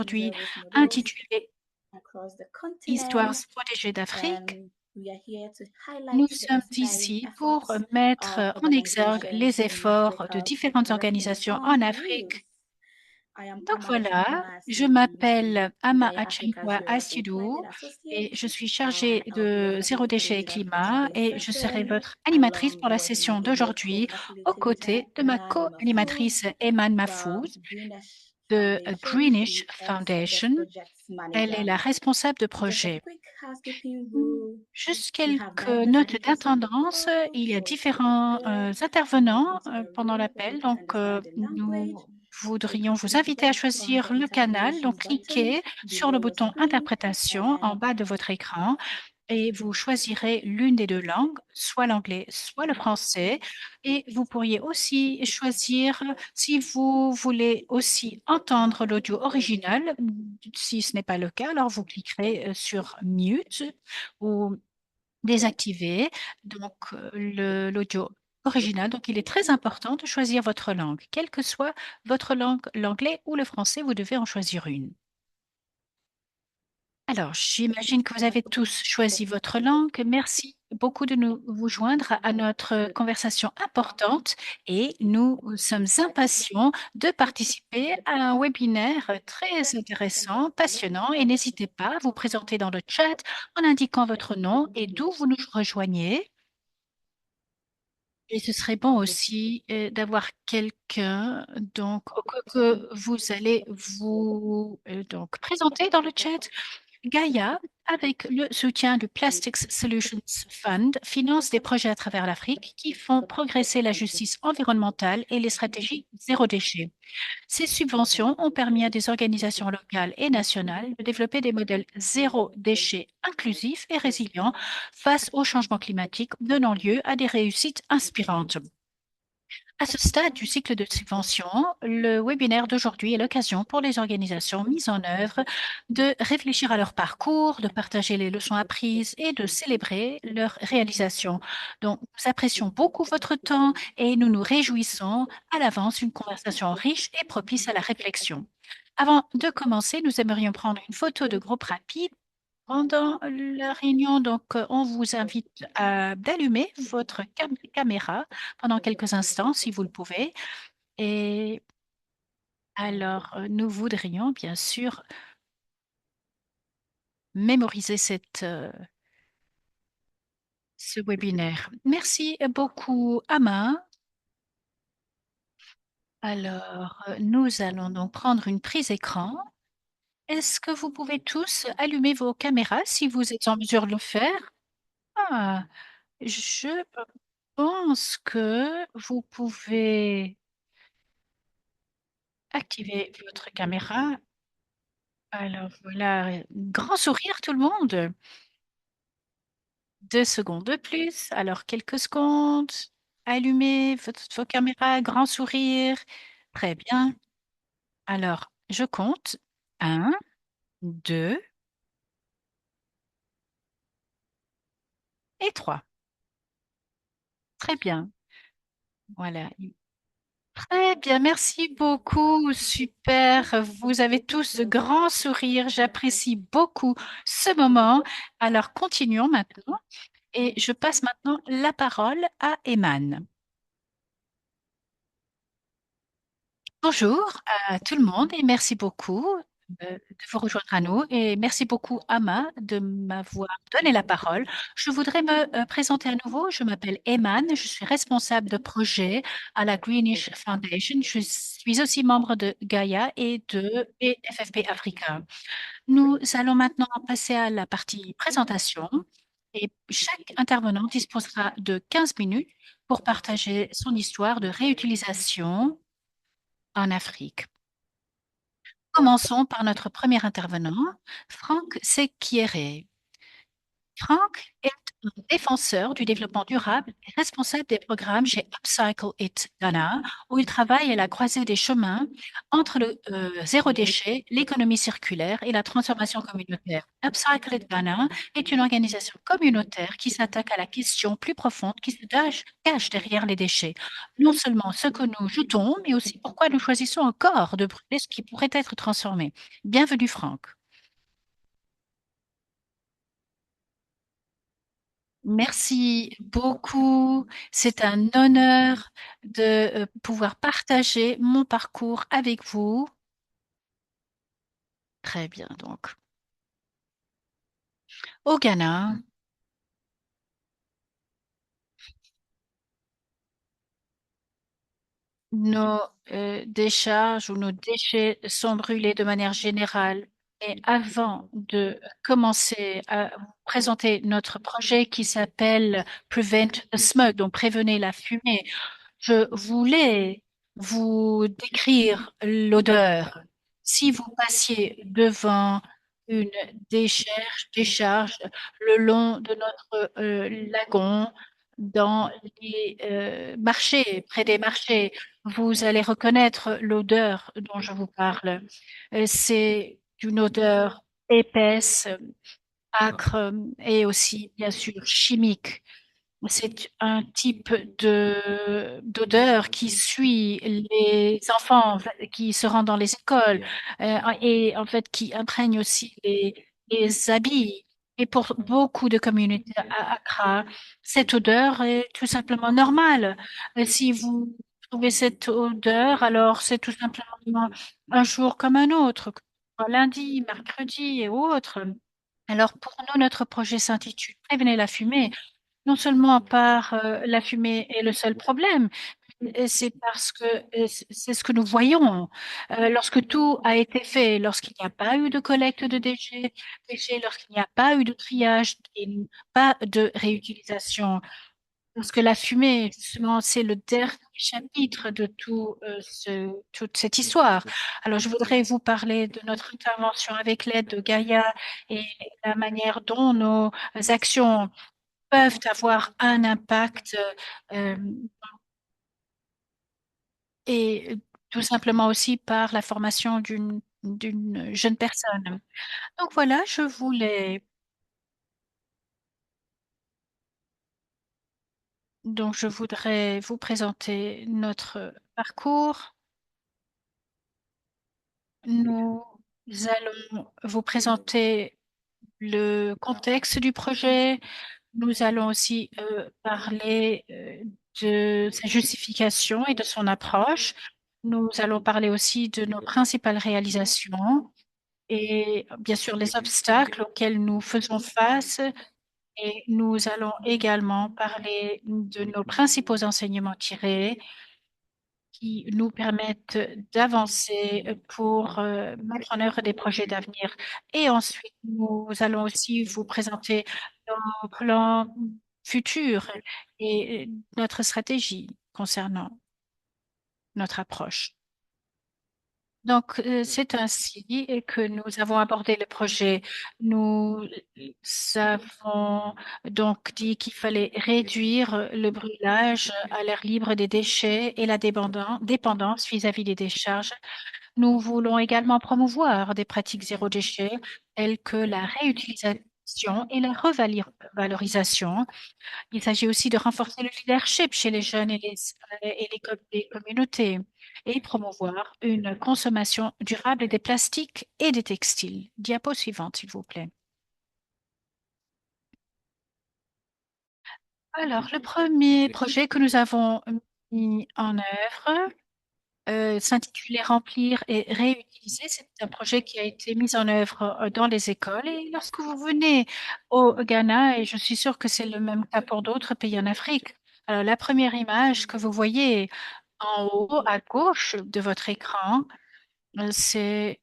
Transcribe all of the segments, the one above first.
d'aujourd'hui intitulé Histoires protégées d'Afrique. Nous sommes ici pour mettre en exergue les efforts de différentes organisations en Afrique. Donc voilà, je m'appelle Ama Achinkwa Asidou et je suis chargée de Zéro déchet et climat et je serai votre animatrice pour la session d'aujourd'hui aux côtés de ma co-animatrice Eman Mahfouz de Greenish Foundation. Elle est la responsable de projet. Juste quelques notes d'intendance. Il y a différents intervenants pendant l'appel, donc nous voudrions vous inviter à choisir le canal. Donc, cliquez sur le bouton Interprétation en bas de votre écran et vous choisirez l'une des deux langues, soit l'anglais, soit le français. Et vous pourriez aussi choisir si vous voulez aussi entendre l'audio original. Si ce n'est pas le cas, alors vous cliquerez sur Mute ou désactiver donc l'audio original. Donc, il est très important de choisir votre langue. Quelle que soit votre langue, l'anglais ou le français, vous devez en choisir une. Alors, j'imagine que vous avez tous choisi votre langue. Merci beaucoup de vous joindre à notre conversation importante et nous sommes impatients de participer à un webinaire très intéressant, passionnant et n'hésitez pas à vous présenter dans le chat en indiquant votre nom et d'où vous nous rejoignez. Et ce serait bon aussi d'avoir quelqu'un donc que vous allez vous donc présenter dans le chat. Gaia, avec le soutien du Plastics Solutions Fund, finance des projets à travers l'Afrique qui font progresser la justice environnementale et les stratégies zéro déchet. Ces subventions ont permis à des organisations locales et nationales de développer des modèles zéro déchet inclusifs et résilients face au changement climatique, donnant lieu à des réussites inspirantes. À ce stade du cycle de subvention, le webinaire d'aujourd'hui est l'occasion pour les organisations mises en œuvre de réfléchir à leur parcours, de partager les leçons apprises et de célébrer leurs réalisations. Donc, nous apprécions beaucoup votre temps et nous nous réjouissons à l'avance d'une conversation riche et propice à la réflexion. Avant de commencer, nous aimerions prendre une photo de groupe rapide pendant la réunion, donc, on vous invite à d'allumer votre caméra pendant quelques instants, si vous le pouvez. Et alors, nous voudrions bien sûr mémoriser ce webinaire. Merci beaucoup, Ama. Alors, nous allons donc prendre une prise écran. Est-ce que vous pouvez tous allumer vos caméras si vous êtes en mesure de le faire? Ah, je pense que vous pouvez activer votre caméra. Alors voilà, grand sourire tout le monde. 2 secondes de plus. Alors quelques secondes. Allumez vos caméras, grand sourire. Très bien. Alors, je compte. 1, 2 et 3. Très bien. Voilà. Très bien, merci beaucoup. Super. Vous avez tous de grands sourires. J'apprécie beaucoup ce moment. Alors, continuons maintenant. Et je passe maintenant la parole à Eman. Bonjour à tout le monde et merci beaucoup de vous rejoindre à nous et merci beaucoup Ama de m'avoir donné la parole. Je voudrais me présenter à nouveau. Je m'appelle Eman, je suis responsable de projet à la Greenish Foundation. Je suis aussi membre de Gaia et de FFP Africa. Nous allons maintenant passer à la partie présentation et chaque intervenant disposera de 15 minutes pour partager son histoire de réutilisation en Afrique. Commençons par notre premier intervenant, Franck Sekiere. Franck est défenseur du développement durable et responsable des programmes chez Upcycle It Ghana, où il travaille à la croisée des chemins entre le zéro déchet, l'économie circulaire et la transformation communautaire. Upcycle It Ghana est une organisation communautaire qui s'attaque à la question plus profonde qui se cache derrière les déchets. Non seulement ce que nous jetons, mais aussi pourquoi nous choisissons encore de brûler ce qui pourrait être transformé. Bienvenue, Franck. Merci beaucoup. C'est un honneur de pouvoir partager mon parcours avec vous. Très bien, donc. Au Ghana, nos décharges ou nos déchets sont brûlés de manière générale. Et avant de commencer à vous présenter notre projet qui s'appelle Prevent the Smoke, donc prévenez la fumée, je voulais vous décrire l'odeur. Si vous passiez devant une décharge le long de notre lagon, dans les marchés, près des marchés, vous allez reconnaître l'odeur dont je vous parle. C'est une odeur épaisse, âcre et aussi, bien sûr, chimique. C'est un type d'odeur qui suit les enfants qui se rendent dans les écoles et en fait qui imprègne aussi les habits. Et pour beaucoup de communautés à Accra, cette odeur est tout simplement normale. Si vous trouvez cette odeur, alors c'est tout simplement un jour comme un autre, lundi, mercredi et autres. Alors pour nous, notre projet s'intitule Prévenez la fumée. Non seulement par la fumée est le seul problème, c'est parce que c'est ce que nous voyons. Lorsque tout a été fait, lorsqu'il n'y a pas eu de collecte de déchets, lorsqu'il n'y a pas eu de triage et pas de réutilisation, parce que la fumée, justement, c'est le dernier chapitre de toute cette histoire. Alors, je voudrais vous parler de notre intervention avec l'aide de Gaïa et la manière dont nos actions peuvent avoir un impact euh, et tout simplement aussi par la formation d'une jeune personne. Donc voilà, je voudrais vous présenter notre parcours. Nous allons vous présenter le contexte du projet. Nous allons aussi parler de sa justification et de son approche. Nous allons parler aussi de nos principales réalisations et bien sûr les obstacles auxquels nous faisons face. Et nous allons également parler de nos principaux enseignements tirés qui nous permettent d'avancer pour mettre en œuvre des projets d'avenir. Et ensuite, nous allons aussi vous présenter nos plans futurs et notre stratégie concernant notre approche. Donc, c'est ainsi que nous avons abordé le projet. Nous avons donc dit qu'il fallait réduire le brûlage à l'air libre des déchets et la dépendance vis-à-vis des décharges. Nous voulons également promouvoir des pratiques zéro déchet telles que la réutilisation et la revalorisation. Il s'agit aussi de renforcer le leadership chez les jeunes et les communautés et promouvoir une consommation durable des plastiques et des textiles. Diapo suivante, s'il vous plaît. Alors, le premier projet que nous avons mis en œuvre s'intitulait Remplir et réutiliser. C'est un projet qui a été mis en œuvre dans les écoles. Et lorsque vous venez au Ghana, et je suis sûre que c'est le même cas pour d'autres pays en Afrique, alors la première image que vous voyez en haut à gauche de votre écran, c'est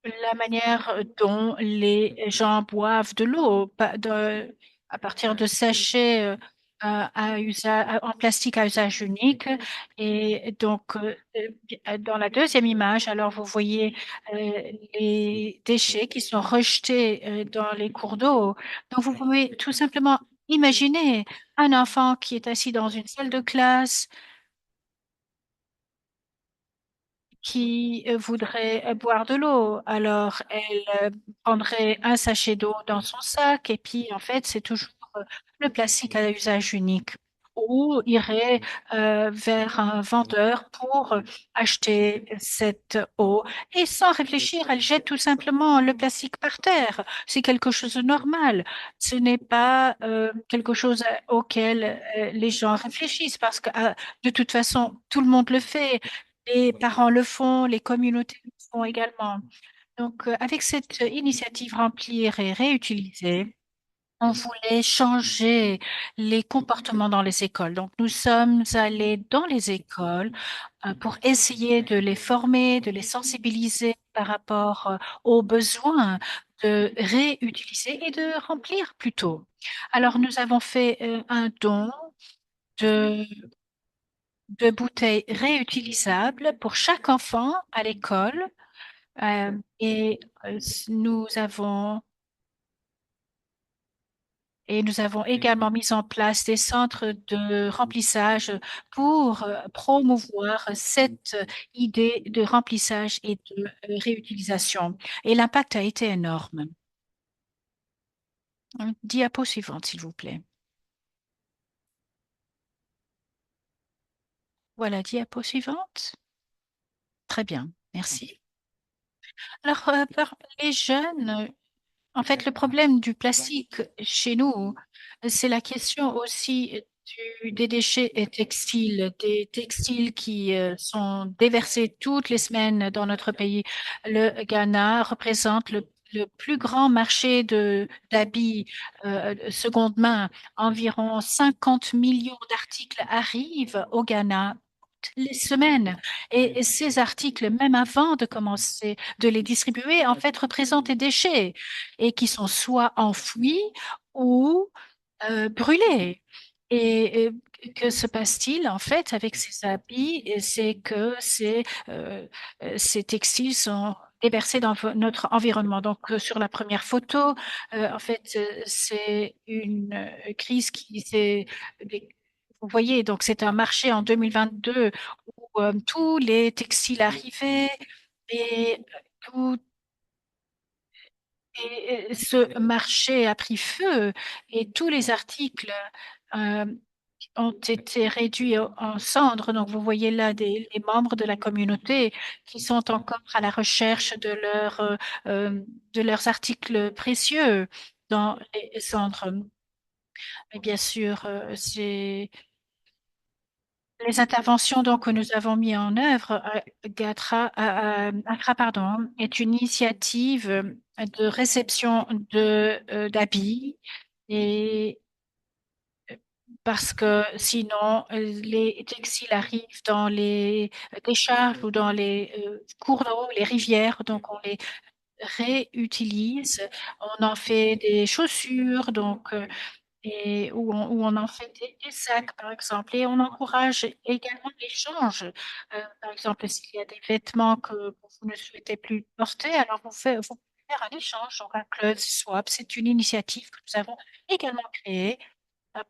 la manière dont les gens boivent de l'eau à partir de sachets. en plastique à usage unique. Et donc, dans la deuxième image, alors vous voyez les déchets qui sont rejetés dans les cours d'eau. Donc, vous pouvez tout simplement imaginer un enfant qui est assis dans une salle de classe qui voudrait boire de l'eau. Alors, elle prendrait un sachet d'eau dans son sac et puis, en fait, c'est toujours le plastique à usage unique. Ou irait vers un vendeur pour acheter cette eau. Et sans réfléchir, elle jette tout simplement le plastique par terre. C'est quelque chose de normal. Ce n'est pas quelque chose auquel les gens réfléchissent parce que de toute façon, tout le monde le fait. Les parents le font, les communautés le font également. Donc, avec cette initiative Remplir et réutiliser, on voulait changer les comportements dans les écoles. Donc, nous sommes allés dans les écoles pour essayer de les former, de les sensibiliser par rapport aux besoins de réutiliser et de remplir plutôt. Alors, nous avons fait un don de bouteilles réutilisables pour chaque enfant à l'école. Et nous avons nous avons également mis en place des centres de remplissage pour promouvoir cette idée de remplissage et de réutilisation. Et l'impact a été énorme. Diapo suivante, s'il vous plaît. Voilà, diapo suivante. Très bien, merci. Alors, les jeunes, en fait, le problème du plastique chez nous, c'est la question aussi des déchets textiles, des textiles qui sont déversés toutes les semaines dans notre pays. Le Ghana représente le plus grand marché d'habits seconde main. Environ 50 millions d'articles arrivent au Ghana les semaines. Et ces articles, même avant de commencer de les distribuer, en fait, représentent des déchets et qui sont soit enfouis ou brûlés. Et que se passe-t-il en fait avec ces habits? Et c'est que ces textiles sont déversés dans notre environnement. Donc, sur la première photo, en fait, c'est une crise qui s'est vous voyez, donc c'est un marché en 2022 où tous les textiles arrivaient et tout ce marché a pris feu et tous les articles euh, ont été réduits en cendres. Donc vous voyez là les membres de la communauté qui sont encore à la recherche euh, de leurs articles précieux dans les cendres. Mais bien sûr, c'est les interventions donc, que nous avons mis en œuvre, ACRA, pardon, est une initiative de réception d'habits et parce que sinon les textiles arrivent dans les décharges ou dans les cours d'eau, les rivières, donc on les réutilise, on en fait des chaussures, donc et où on en fait des sacs, par exemple, et on encourage également l'échange. Par exemple, s'il y a des vêtements que vous ne souhaitez plus porter, alors vous pouvez faire un échange, donc un clothes swap. C'est une initiative que nous avons également créée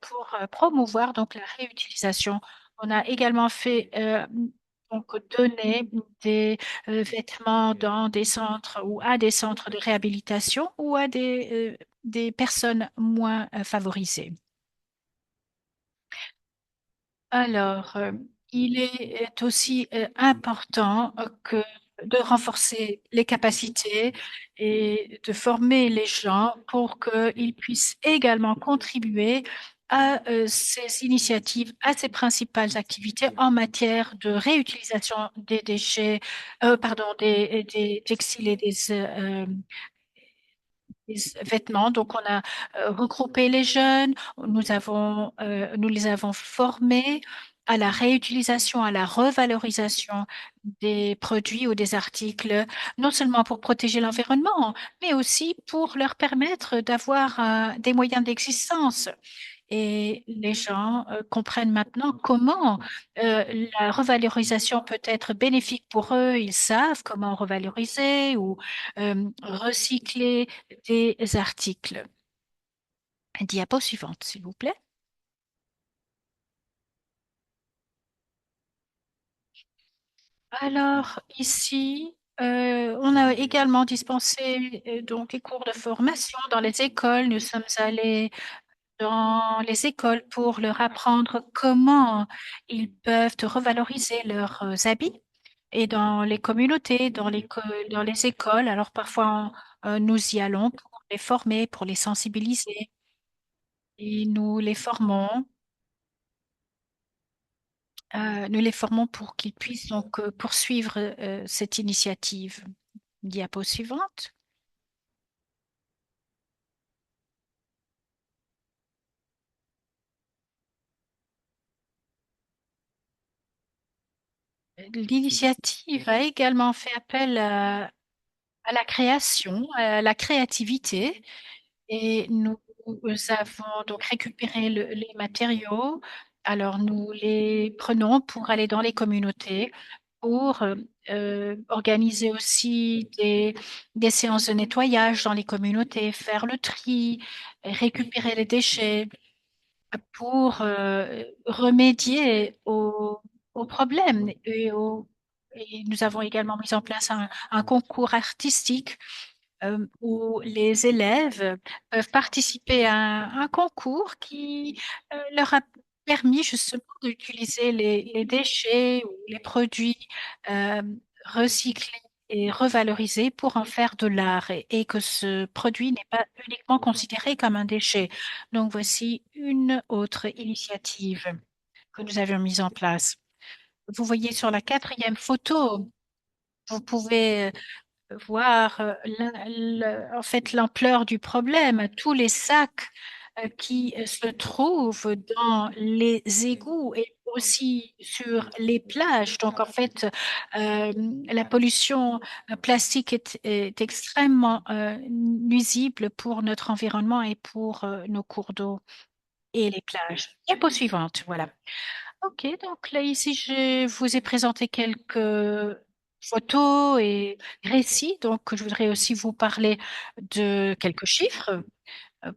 pour promouvoir donc la réutilisation. On a également fait donc donner des vêtements dans des centres ou à des centres de réhabilitation ou à des personnes moins favorisées. Alors, il est aussi important que de renforcer les capacités et de former les gens pour qu'ils puissent également contribuer à ces initiatives, à ces principales activités en matière de réutilisation des déchets, pardon, des textiles et des vêtements. Donc, on a regroupé les jeunes, nous les avons formés à la réutilisation, à la revalorisation des produits ou des articles, non seulement pour protéger l'environnement, mais aussi pour leur permettre d'avoir des moyens d'existence. et les gens comprennent maintenant comment la revalorisation peut être bénéfique pour eux. Ils savent comment revaloriser ou recycler des articles. Diapo suivante, s'il vous plaît. Alors, ici, on a également dispensé donc des cours de formation dans les écoles. Nous sommes allés dans les écoles pour leur apprendre comment ils peuvent revaloriser leurs habits et dans les communautés, dans les écoles. Alors, parfois, nous y allons pour les former, pour les sensibiliser et nous les formons pour qu'ils puissent donc poursuivre cette initiative. Diapo suivante. L'initiative a également fait appel à la création, à la créativité, et nous avons donc récupéré les matériaux. Alors nous les prenons pour aller dans les communautés, pour organiser aussi des séances de nettoyage dans les communautés, faire le tri, récupérer les déchets pour remédier aux problèmes. Et nous avons également mis en place un concours artistique où les élèves peuvent participer à un concours qui leur a permis justement d'utiliser les déchets ou les produits euh, recyclés et revalorisés pour en faire de l'art et que ce produit n'est pas uniquement considéré comme un déchet. Donc voici une autre initiative que nous avions mise en place. Vous voyez sur la quatrième photo, vous pouvez voir en fait l'ampleur du problème, tous les sacs qui se trouvent dans les égouts et aussi sur les plages. Donc en fait, euh, la pollution plastique est extrêmement nuisible pour notre environnement et pour nos cours d'eau et les plages. Diapo suivante, voilà. Ok, donc là ici je vous ai présenté quelques photos et récits. Donc je voudrais aussi vous parler de quelques chiffres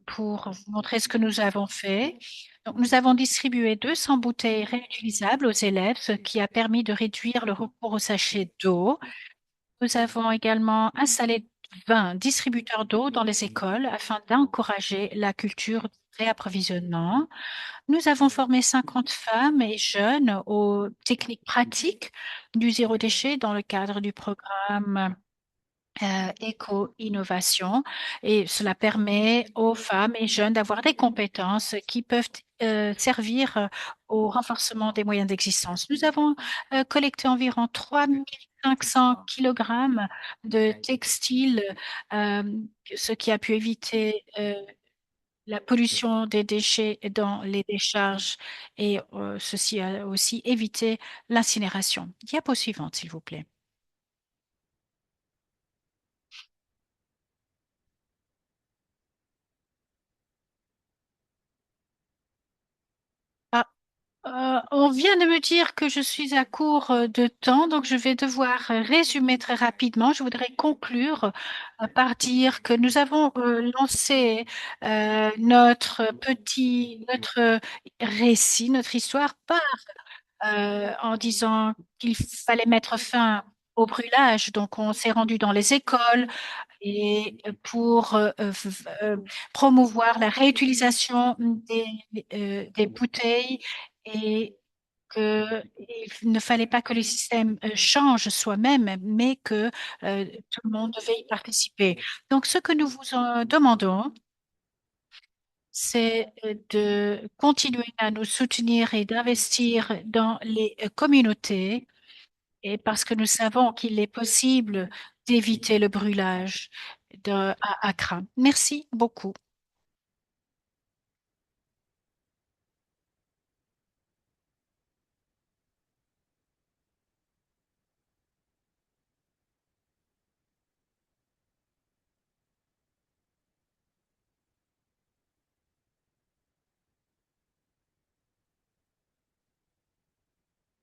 pour vous montrer ce que nous avons fait. Donc nous avons distribué 200 bouteilles réutilisables aux élèves, ce qui a permis de réduire le recours aux sachets d'eau. Nous avons également installé 20 distributeurs d'eau dans les écoles afin d'encourager la culture du réapprovisionnement. Nous avons formé 50 femmes et jeunes aux techniques pratiques du zéro déchet dans le cadre du programme éco-innovation, et cela permet aux femmes et jeunes d'avoir des compétences qui peuvent servir au renforcement des moyens d'existence. Nous avons collecté environ 3500 kilogrammes de textiles, euh, ce qui a pu éviter la pollution des déchets dans les décharges, et ceci a aussi évité l'incinération. Diapo suivante, s'il vous plaît. Ah, on vient de me dire que je suis à court de temps, donc je vais devoir résumer très rapidement. Je voudrais conclure par dire que nous avons lancé notre récit, notre histoire, pas en disant qu'il fallait mettre fin au brûlage. Donc, on s'est rendu dans les écoles et pour promouvoir la réutilisation des bouteilles, et qu'il ne fallait pas que le système change soi-même, mais que tout le monde devait y participer. Donc, ce que nous vous en demandons, c'est de continuer à nous soutenir et d'investir dans les communautés, et parce que nous savons qu'il est possible d'éviter le brûlage à Accra. Merci beaucoup.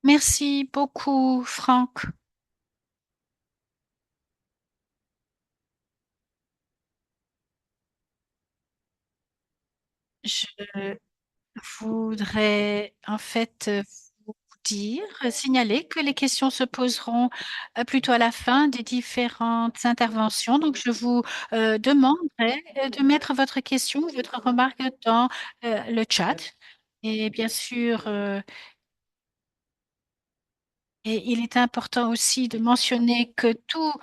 Merci beaucoup, Franck. Je voudrais en fait vous dire, signaler que les questions se poseront plutôt à la fin des différentes interventions. Donc, je vous demanderai de mettre votre question, votre remarque dans le chat. Et bien sûr, et il est important aussi de mentionner que toutes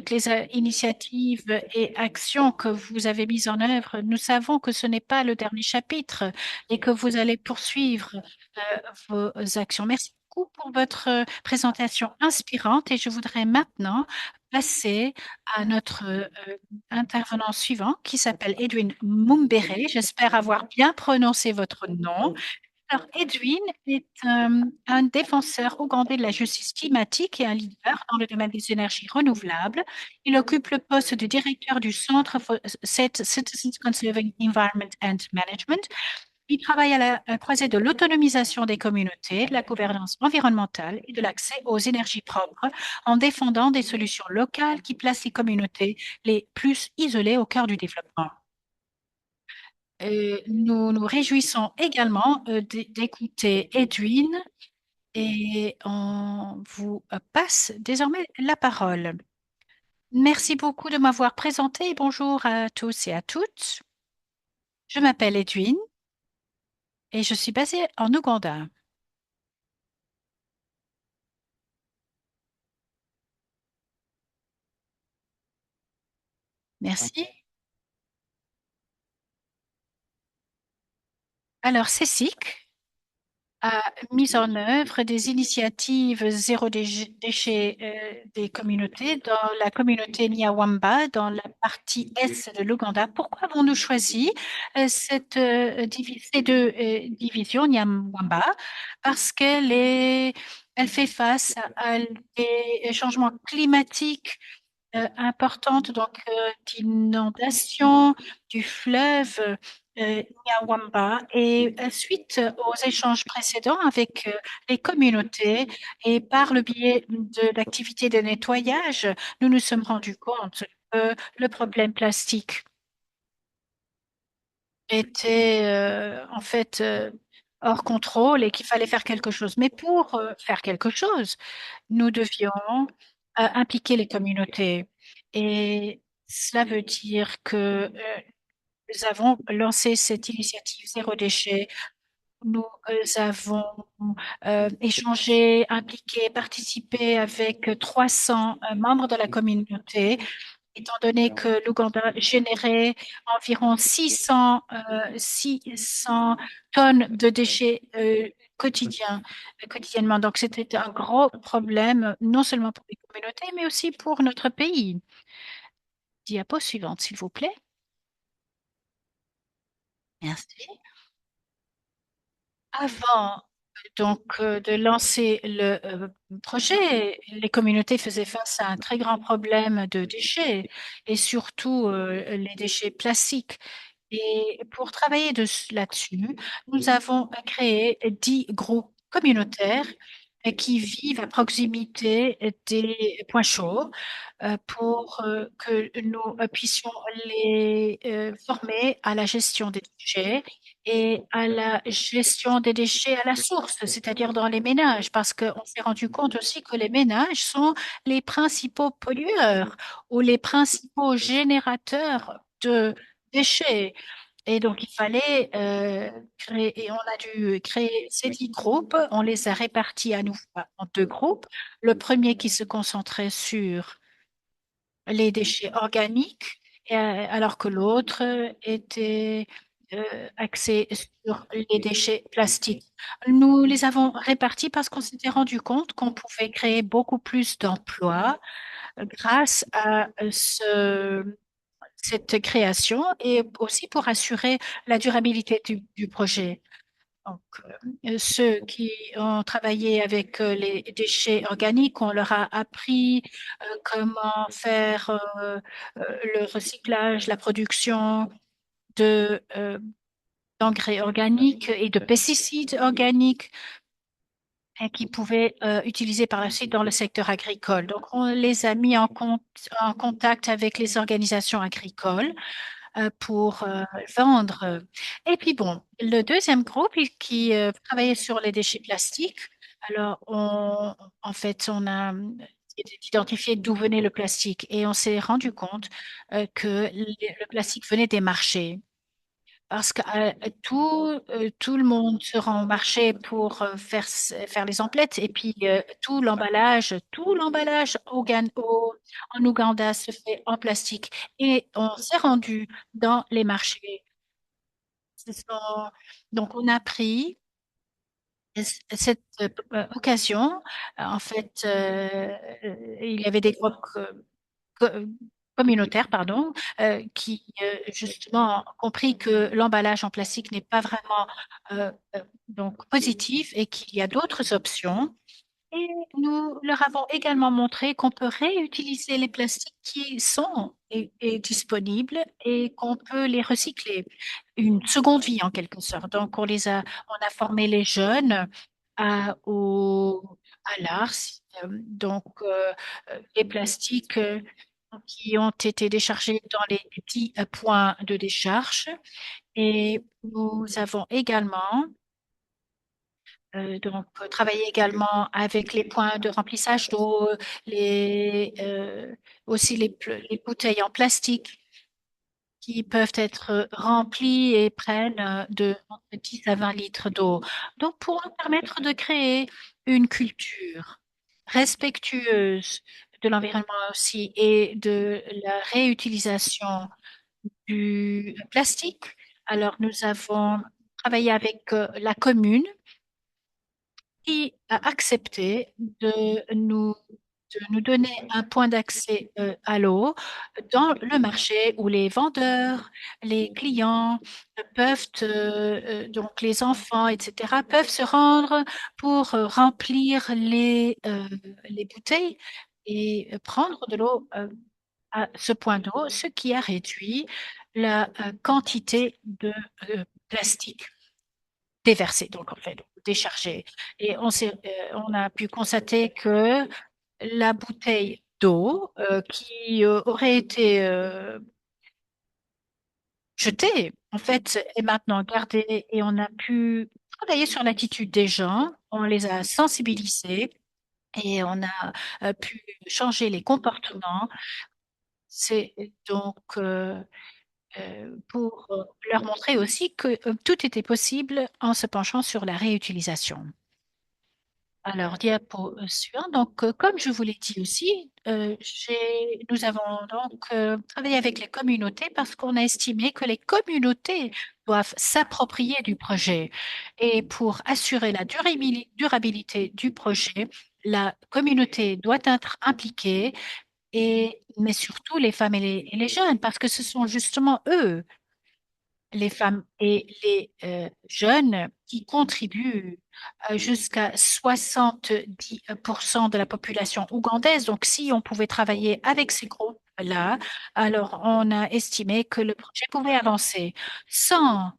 les initiatives et actions que vous avez mises en œuvre, nous savons que ce n'est pas le dernier chapitre et que vous allez poursuivre vos actions. Merci beaucoup pour votre présentation inspirante et je voudrais maintenant passer à notre intervenant suivant qui s'appelle Edwin Mumbere. J'espère avoir bien prononcé votre nom. Alors, Edwin est un défenseur ougandais de la justice climatique et un leader dans le domaine des énergies renouvelables. Il occupe le poste de directeur du Centre for Citizens Conserving Environment and Management. Il travaille à la croisée de l'autonomisation des communautés, de la gouvernance environnementale et de l'accès aux énergies propres en défendant des solutions locales qui placent les communautés les plus isolées au cœur du développement. Nous nous réjouissons également d'écouter Edwin et on vous passe désormais la parole. Merci beaucoup de m'avoir présenté et bonjour à tous et à toutes. Je m'appelle Edwin et je suis basée en Ouganda. Merci. Alors, CECIC a mis en œuvre des initiatives zéro déchet des communautés dans la communauté Nyawamba, dans la partie est de l'Ouganda. Pourquoi avons-nous choisi ces deux divisions, Nyawamba? Parce elle fait face à des changements climatiques importante d'inondation du fleuve Nyawamba et suite aux échanges précédents avec les communautés et par le biais de l'activité de nettoyage, nous nous sommes rendus compte que le problème plastique était en fait hors contrôle et qu'il fallait faire quelque chose. Mais pour faire quelque chose, nous devions impliquer les communautés. Et cela veut dire que nous avons lancé cette initiative Zéro déchet. Nous avons échangé, impliqué, participé avec 300 membres de la communauté, étant donné que l'Ouganda générait environ 600 tonnes de déchets quotidiennement. Donc, c'était un gros problème, non seulement pour les communautés, mais aussi pour notre pays. Diapo suivante, s'il vous plaît. Merci. Avant de lancer le projet, les communautés faisaient face à un très grand problème de déchets et surtout les déchets plastiques. Et pour travailler là-dessus, nous avons créé 10 groupes communautaires qui vivent à proximité des points chauds pour que nous puissions les former à la gestion des déchets et à la gestion des déchets à la source, c'est-à-dire dans les ménages, parce qu'on s'est rendu compte aussi que les ménages sont les principaux pollueurs ou les principaux générateurs de déchets. Et donc, il fallait créer, et on a dû créer ces 10 groupes. On les a répartis à nouveau en deux groupes. Le premier qui se concentrait sur les déchets organiques, alors que l'autre était axé sur les déchets plastiques. Nous les avons répartis parce qu'on s'était rendu compte qu'on pouvait créer beaucoup plus d'emplois grâce à cette création et aussi pour assurer la durabilité du projet. Donc, ceux qui ont travaillé avec les déchets organiques, on leur a appris comment faire le recyclage, la production de d'engrais organiques et de pesticides organiques qui pouvaient utiliser par la suite dans le secteur agricole. Donc, on les a mis en contact avec les organisations agricoles pour vendre. Et puis bon, le deuxième groupe qui travaillait sur les déchets plastiques. Alors, en fait, on a identifié d'où venait le plastique et on s'est rendu compte que le plastique venait des marchés. Parce que tout le monde se rend au marché pour faire les emplettes et puis tout l'emballage en Ouganda se fait en plastique et on s'est rendu dans les marchés. Ce sont- Donc on a pris cette occasion. En fait, il y avait des groupes co- communautaires, pardon, qui justement ont compris que l'emballage en plastique n'est pas vraiment donc positif et qu'il y a d'autres options. Et nous leur avons également montré qu'on peut réutiliser les plastiques qui sont et disponibles et qu'on peut les recycler. Une seconde vie en quelque sorte. Donc, on a formé les jeunes à l'art. Donc, les plastiques qui ont été déchargés dans les petits points de décharge. Et nous avons également travailler également avec les points de remplissage d'eau, aussi les bouteilles en plastique qui peuvent être remplies et prennent de entre 10 à 20 litres d'eau. Donc, pour nous permettre de créer une culture respectueuse de l'environnement aussi et de la réutilisation du plastique. Alors, nous avons travaillé avec la commune qui a accepté de nous donner un point d'accès à l'eau dans le marché où les vendeurs, les clients peuvent, donc les enfants, etc., peuvent se rendre pour remplir les bouteilles et prendre de l'eau à ce point d'eau, ce qui a réduit la quantité de plastique déversé, donc en fait déchargé. Et on a pu constater que la bouteille d'eau qui aurait été jetée, en fait, est maintenant gardée et on a pu travailler sur l'attitude des gens, on les a sensibilisés et on a pu changer les comportements. C'est donc pour leur montrer aussi que tout était possible en se penchant sur la réutilisation. Alors, diapo suivant. Donc, comme je vous l'ai dit aussi, nous avons donc travaillé avec les communautés parce qu'on a estimé que les communautés doivent s'approprier du projet. Et pour assurer la durabilité du projet, la communauté doit être impliquée, mais surtout les femmes et les jeunes, parce que ce sont justement eux les femmes et les jeunes qui contribuent jusqu'à 70% de la population ougandaise. Donc, si on pouvait travailler avec ces groupes-là, alors on a estimé que le projet pouvait avancer. Sans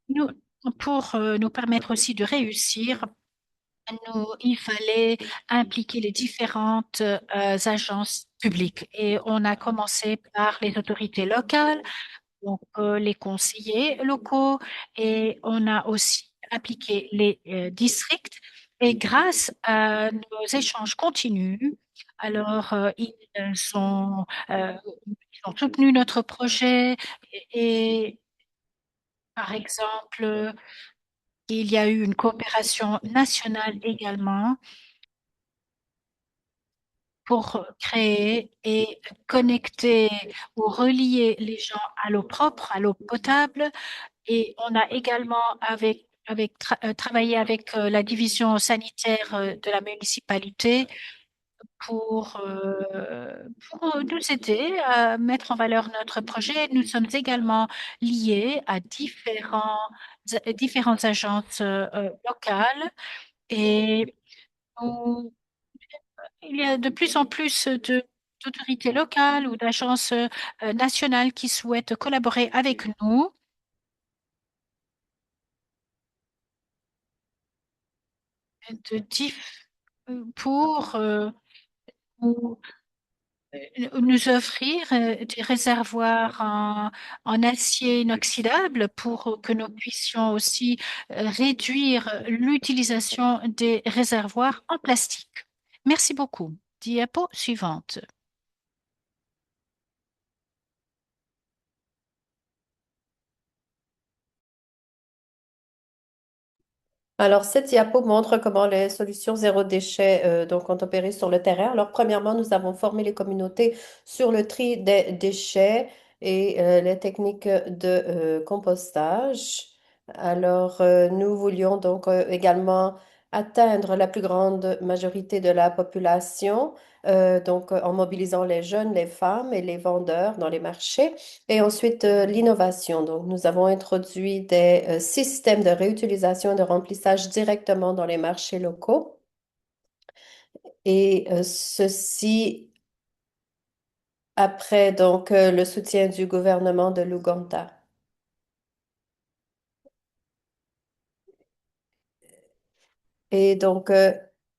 nous, pour nous permettre aussi de réussir, il fallait impliquer les différentes agences publiques. Et on a commencé par les autorités locales, donc les conseillers locaux et on a aussi appliqué les districts. Et grâce à nos échanges continus, alors ils ont soutenu notre projet et, par exemple, il y a eu une coopération nationale également pour créer et connecter ou relier les gens à l'eau propre, à l'eau potable. Et on a également travaillé avec la division sanitaire de la municipalité pour nous aider à mettre en valeur notre projet. Nous sommes également liés à différentes agences locales et nous- il y a de plus en plus d'autorités locales ou d'agences nationales qui souhaitent collaborer avec nous de dif- pour nous offrir des réservoirs en acier inoxydable pour que nous puissions aussi réduire l'utilisation des réservoirs en plastique. Merci beaucoup. Diapo suivante. Alors, cette diapo montre comment les solutions zéro déchet donc, ont opéré sur le terrain. Alors, premièrement, nous avons formé les communautés sur le tri des déchets et les techniques de compostage. Alors, nous voulions donc également atteindre la plus grande majorité de la population, donc en mobilisant les jeunes, les femmes et les vendeurs dans les marchés. Et ensuite, l'innovation. Donc, nous avons introduit des systèmes de réutilisation et de remplissage directement dans les marchés locaux. Et ceci après donc le soutien du gouvernement de l'Ouganda. Et donc,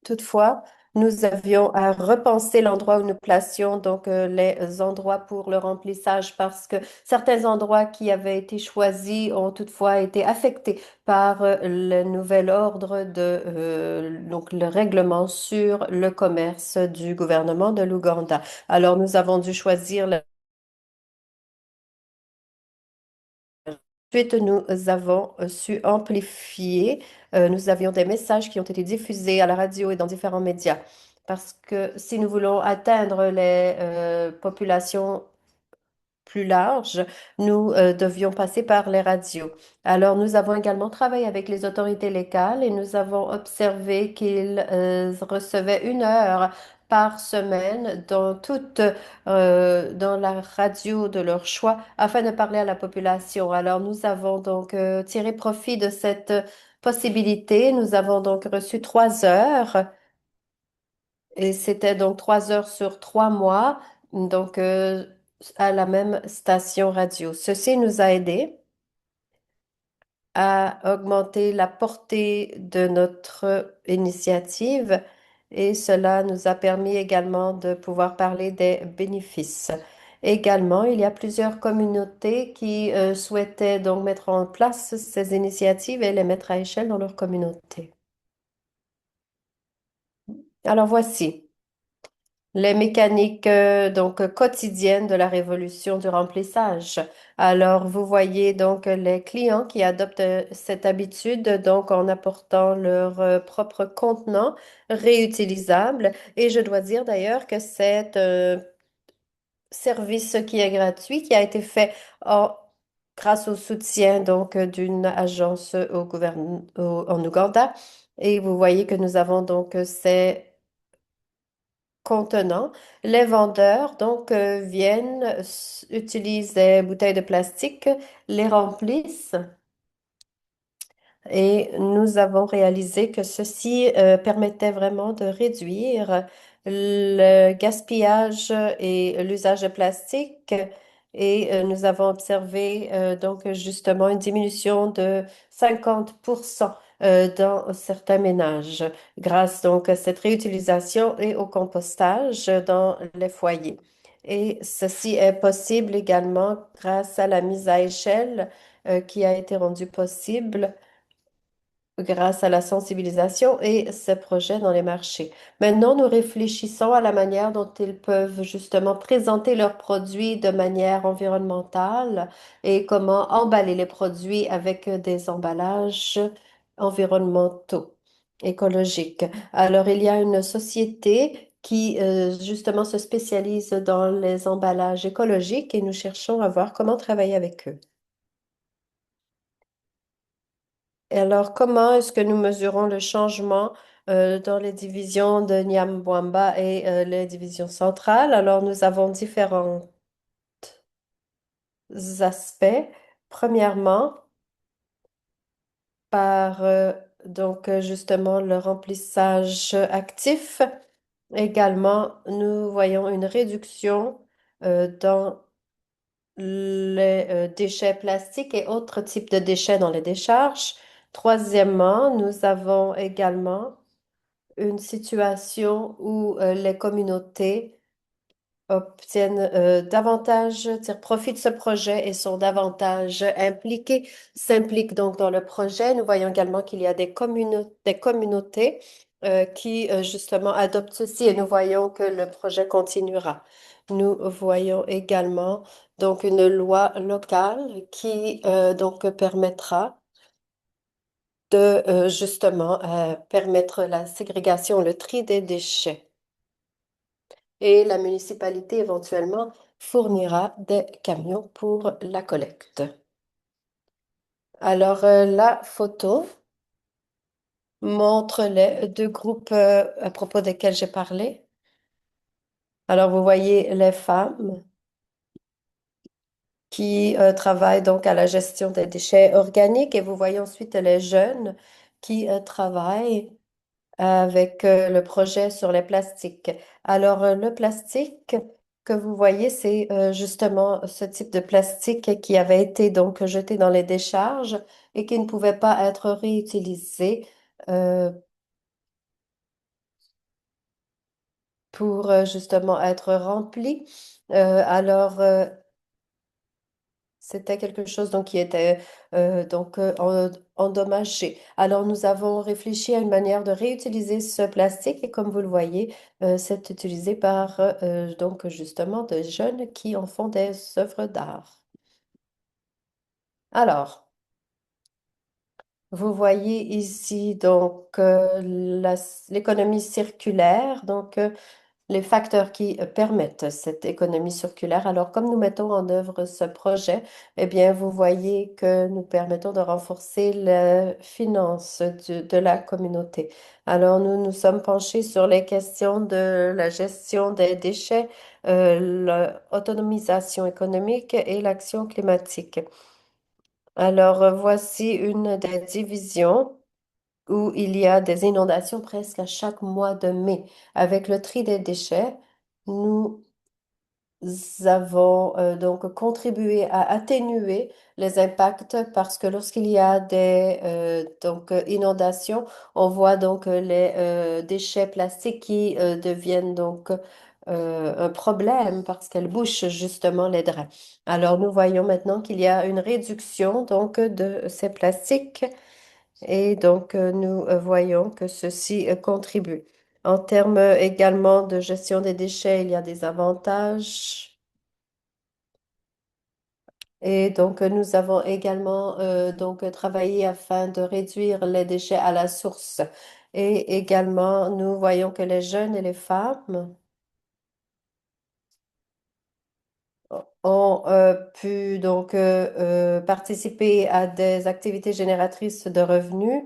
toutefois, nous avions à repenser l'endroit où nous placions donc les endroits pour le remplissage parce que certains endroits qui avaient été choisis ont toutefois été affectés par le nouvel ordre de donc le règlement sur le commerce du gouvernement de l'Ouganda. Alors, nous avons dû choisir Ensuite, nous avons su amplifier. Nous avions des messages qui ont été diffusés à la radio et dans différents médias. Parce que si nous voulons atteindre les populations plus large, nous devions passer par les radios. Alors, nous avons également travaillé avec les autorités locales et nous avons observé qu'ils recevaient 1 heure par semaine dans la radio de leur choix afin de parler à la population. Alors, nous avons donc tiré profit de cette possibilité. Nous avons donc reçu 3 heures et c'était donc 3 heures sur 3 mois, donc à la même station radio. Ceci nous a aidé à augmenter la portée de notre initiative et cela nous a permis également de pouvoir parler des bénéfices. Également, il y a plusieurs communautés qui souhaitaient donc mettre en place ces initiatives et les mettre à échelle dans leur communauté. Alors voici. Les mécaniques donc quotidiennes de la révolution du remplissage. Alors, vous voyez donc les clients qui adoptent cette habitude donc en apportant leur propre contenant réutilisable. Et je dois dire d'ailleurs que c'est un service qui est gratuit, qui a été fait en- grâce au soutien donc d'une agence au en Ouganda. Et vous voyez que nous avons donc ces contenant. Les vendeurs, donc, viennent, utilisent des bouteilles de plastique, les remplissent et nous avons réalisé que ceci permettait vraiment de réduire le gaspillage et l'usage de plastique. Et nous avons observé donc justement une diminution de 50% dans certains ménages grâce donc à cette réutilisation et au compostage dans les foyers. Et ceci est possible également grâce à la mise à échelle qui a été rendue possible grâce à la sensibilisation et ces projets dans les marchés. Maintenant, nous réfléchissons à la manière dont ils peuvent justement présenter leurs produits de manière environnementale et comment emballer les produits avec des emballages environnementaux, écologiques. Alors, il y a une société qui justement se spécialise dans les emballages écologiques et nous cherchons à voir comment travailler avec eux. Et alors, comment est-ce que nous mesurons le changement dans les divisions de Nyambwamba et les divisions centrales? Alors, nous avons différents aspects. Premièrement, par donc justement le remplissage actif. Également, nous voyons une réduction dans les déchets plastiques et autres types de déchets dans les décharges. Troisièmement, nous avons également une situation où les communautés obtiennent davantage, tirent profit de ce projet et sont davantage impliqués, s'impliquent donc dans le projet. Nous voyons également qu'il y a des communautés qui justement adoptent ceci et nous voyons que le projet continuera. Nous voyons également donc une loi locale qui donc permettra de justement permettre la ségrégation, le tri des déchets et la municipalité éventuellement fournira des camions pour la collecte. Alors, la photo montre les deux groupes à propos desquels j'ai parlé. Alors, vous voyez les femmes qui travaillent donc à la gestion des déchets organiques et vous voyez ensuite les jeunes qui travaillent avec le projet sur les plastiques. Alors, le plastique que vous voyez, c'est justement ce type de plastique qui avait été donc jeté dans les décharges et qui ne pouvait pas être réutilisé euh, pour justement être rempli. Alors, c'était quelque chose donc qui était endommagé. Alors nous avons réfléchi à une manière de réutiliser ce plastique et comme vous le voyez, c'est utilisé par donc justement des jeunes qui en font des œuvres d'art. Alors, vous voyez ici donc l'économie circulaire. Donc les facteurs qui permettent cette économie circulaire. Alors, comme nous mettons en œuvre ce projet, eh bien, vous voyez que nous permettons de renforcer la finance de la communauté. Alors, nous nous sommes penchés sur les questions de la gestion des déchets, l'autonomisation économique et l'action climatique. Alors, voici une des divisions où il y a des inondations presque à chaque mois de mai. Avec le tri des déchets, nous avons donc contribué à atténuer les impacts parce que lorsqu'il y a des inondations, on voit donc les déchets plastiques qui deviennent donc un problème parce qu'elles bouchent justement les drains. Alors nous voyons maintenant qu'il y a une réduction donc de ces plastiques et donc, nous voyons que ceci contribue. En termes également de gestion des déchets, il y a des avantages. Et donc, nous avons également donc travaillé afin de réduire les déchets à la source. Et également, nous voyons que les jeunes et les femmes ont pu donc participer à des activités génératrices de revenus.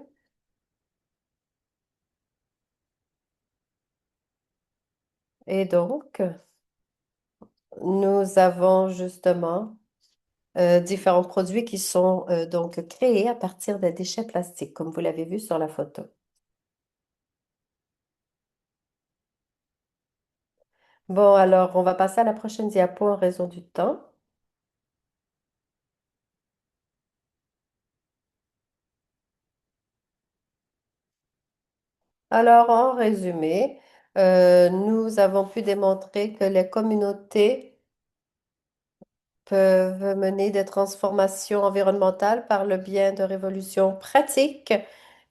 Et donc, nous avons justement différents produits qui sont donc créés à partir des déchets plastiques, comme vous l'avez vu sur la photo. Bon, alors, on va passer à la prochaine diapo en raison du temps. Alors, en résumé, nous avons pu démontrer que les communautés peuvent mener des transformations environnementales par le biais de révolutions pratiques.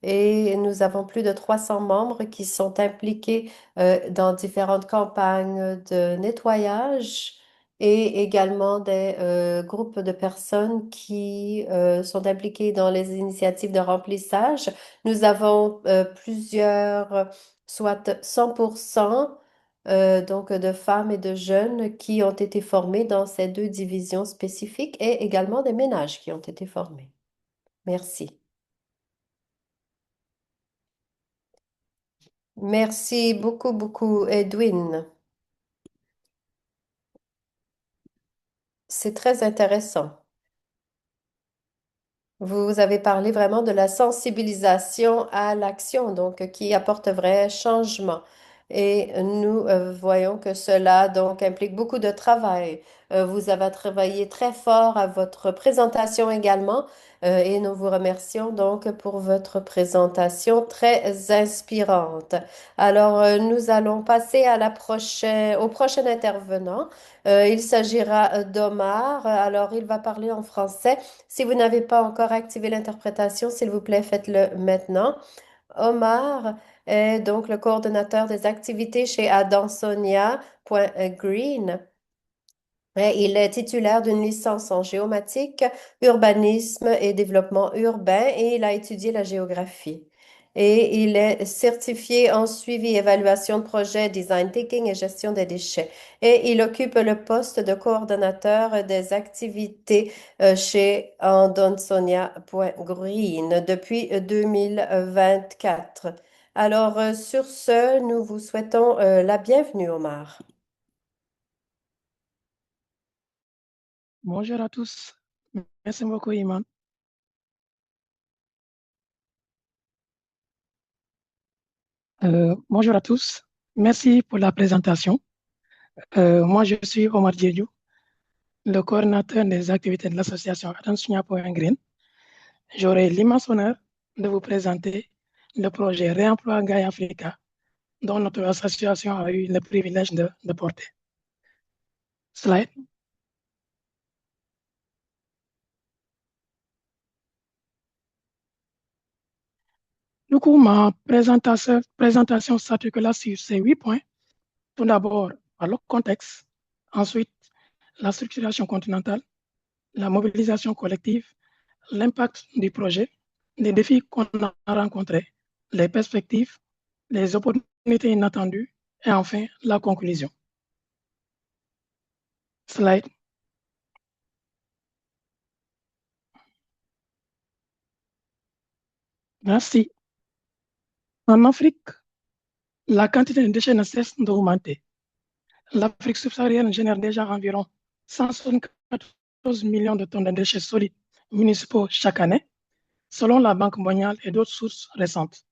Et nous avons plus de 300 membres qui sont impliqués dans différentes campagnes de nettoyage et également des groupes de personnes qui sont impliquées dans les initiatives de remplissage. Nous avons soit 100% donc de femmes et de jeunes qui ont été formés dans ces deux divisions spécifiques et également des ménages qui ont été formés. Merci. Merci beaucoup, beaucoup, Edwin. C'est très intéressant. Vous avez parlé vraiment de la sensibilisation à l'action, donc qui apporte vrai changement. et nous voyons que cela donc implique beaucoup de travail. Vous avez travaillé très fort à votre présentation également et nous vous remercions donc pour votre présentation très inspirante. Alors, nous allons passer à au prochain intervenant. Il s'agira d'Omar. Alors, il va parler en français. Si vous n'avez pas encore activé l'interprétation, s'il vous plaît, faites-le maintenant. Omar est donc le coordonnateur des activités chez Adansonia.Green. Et il est titulaire d'une licence en géomatique, urbanisme et développement urbain et il a étudié la géographie. Et il est certifié en suivi, évaluation de projet, design thinking et gestion des déchets. Et il occupe le poste de coordonnateur des activités chez Andonsonia.Green depuis 2024. Alors, sur ce, nous vous souhaitons la bienvenue, Omar. Bonjour à tous. Merci beaucoup, Iman. Bonjour à tous. Merci pour la présentation. Moi, je suis Omar Diédiou, le coordinateur des activités de l'association Attention.Green. J'aurai l'immense honneur de vous présenter le projet Réemploi Gaia Africa, dont notre association a eu le privilège de porter. Slide. Du coup, ma présentation s'articule sur ces 8 points. Tout d'abord, par le contexte. Ensuite, la structuration continentale, la mobilisation collective, l'impact du projet, les défis qu'on a rencontrés, les perspectives, les opportunités inattendues et enfin la conclusion. Slide. Merci. En Afrique, la quantité de déchets ne cesse d'augmenter. L'Afrique subsaharienne génère déjà environ 174 millions de tonnes de déchets solides municipaux chaque année, selon la Banque mondiale et d'autres sources récentes.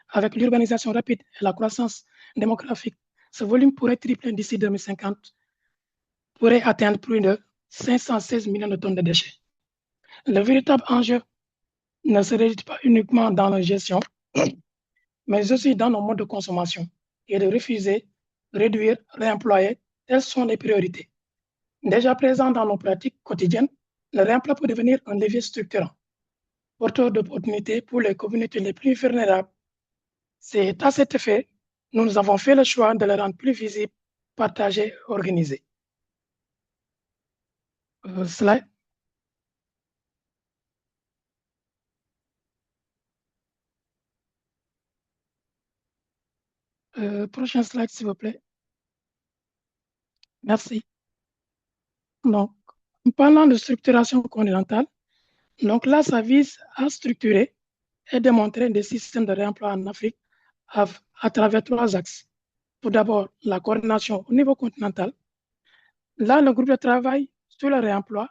Avec l'urbanisation rapide et la croissance démographique, ce volume pourrait tripler d'ici 2050, pourrait atteindre plus de 516 millions de tonnes de déchets. Le véritable enjeu ne se réduit pas uniquement dans la gestion, mais aussi dans nos modes de consommation et de refuser, réduire, réemployer. Telles sont les priorités. Déjà présent dans nos pratiques quotidiennes, le réemploi peut devenir un levier structurant, porteur d'opportunités pour les communautés les plus vulnérables. C'est à cet effet, nous avons fait le choix de le rendre plus visible, partagé, organisé. Slide. Prochain slide, s'il vous plaît. Merci. Donc, en parlant de structuration continentale, donc là, ça vise à structurer et démontrer des systèmes de réemploi en Afrique à travers 3 axes. Tout d'abord, la coordination au niveau continental. Là, le groupe de travail sur le réemploi,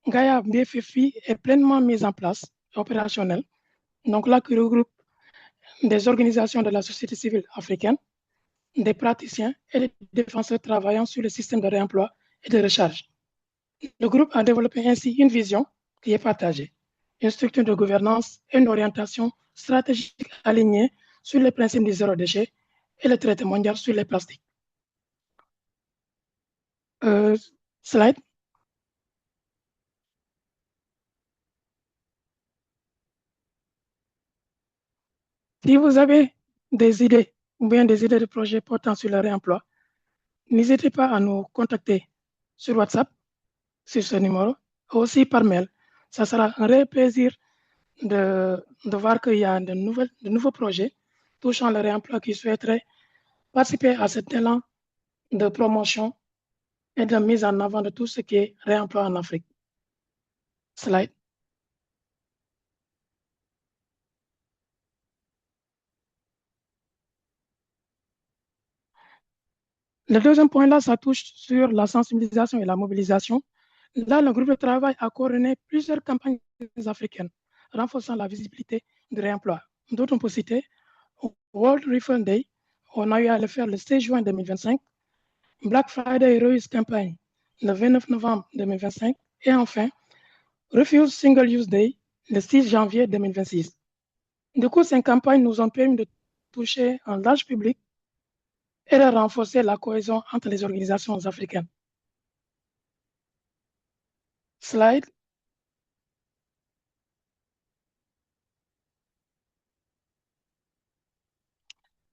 Gaia BFFI, est pleinement mis en place, opérationnel. Donc là, qui regroupe des organisations de la société civile africaine, des praticiens et des défenseurs travaillant sur le système de réemploi et de recharge. Le groupe a développé ainsi une vision qui est partagée, une structure de gouvernance et une orientation stratégique alignée sur les principes du zéro déchet et le traité mondial sur les plastiques. Slide. Si vous avez des idées ou bien des idées de projets portant sur le réemploi, n'hésitez pas à nous contacter sur WhatsApp, sur ce numéro, aussi par mail. Ça sera un réel plaisir de voir qu'il y a de nouveaux projets touchant le réemploi qui souhaiteraient participer à cet élan de promotion et de mise en avant de tout ce qui est réemploi en Afrique. Slide. Le deuxième point là, ça touche sur la sensibilisation et la mobilisation. Là, le groupe de travail a coordonné plusieurs campagnes africaines, renforçant la visibilité du réemploi. D'autres on peut citer World Refill Day, on a eu à le faire le 16 juin 2025, Black Friday Heroes Campaign le 29 novembre 2025 et enfin Refuse Single Use Day le 6 janvier 2026. Du coup, ces campagnes nous ont permis de toucher un large public et de renforcer la cohésion entre les organisations africaines. Slide.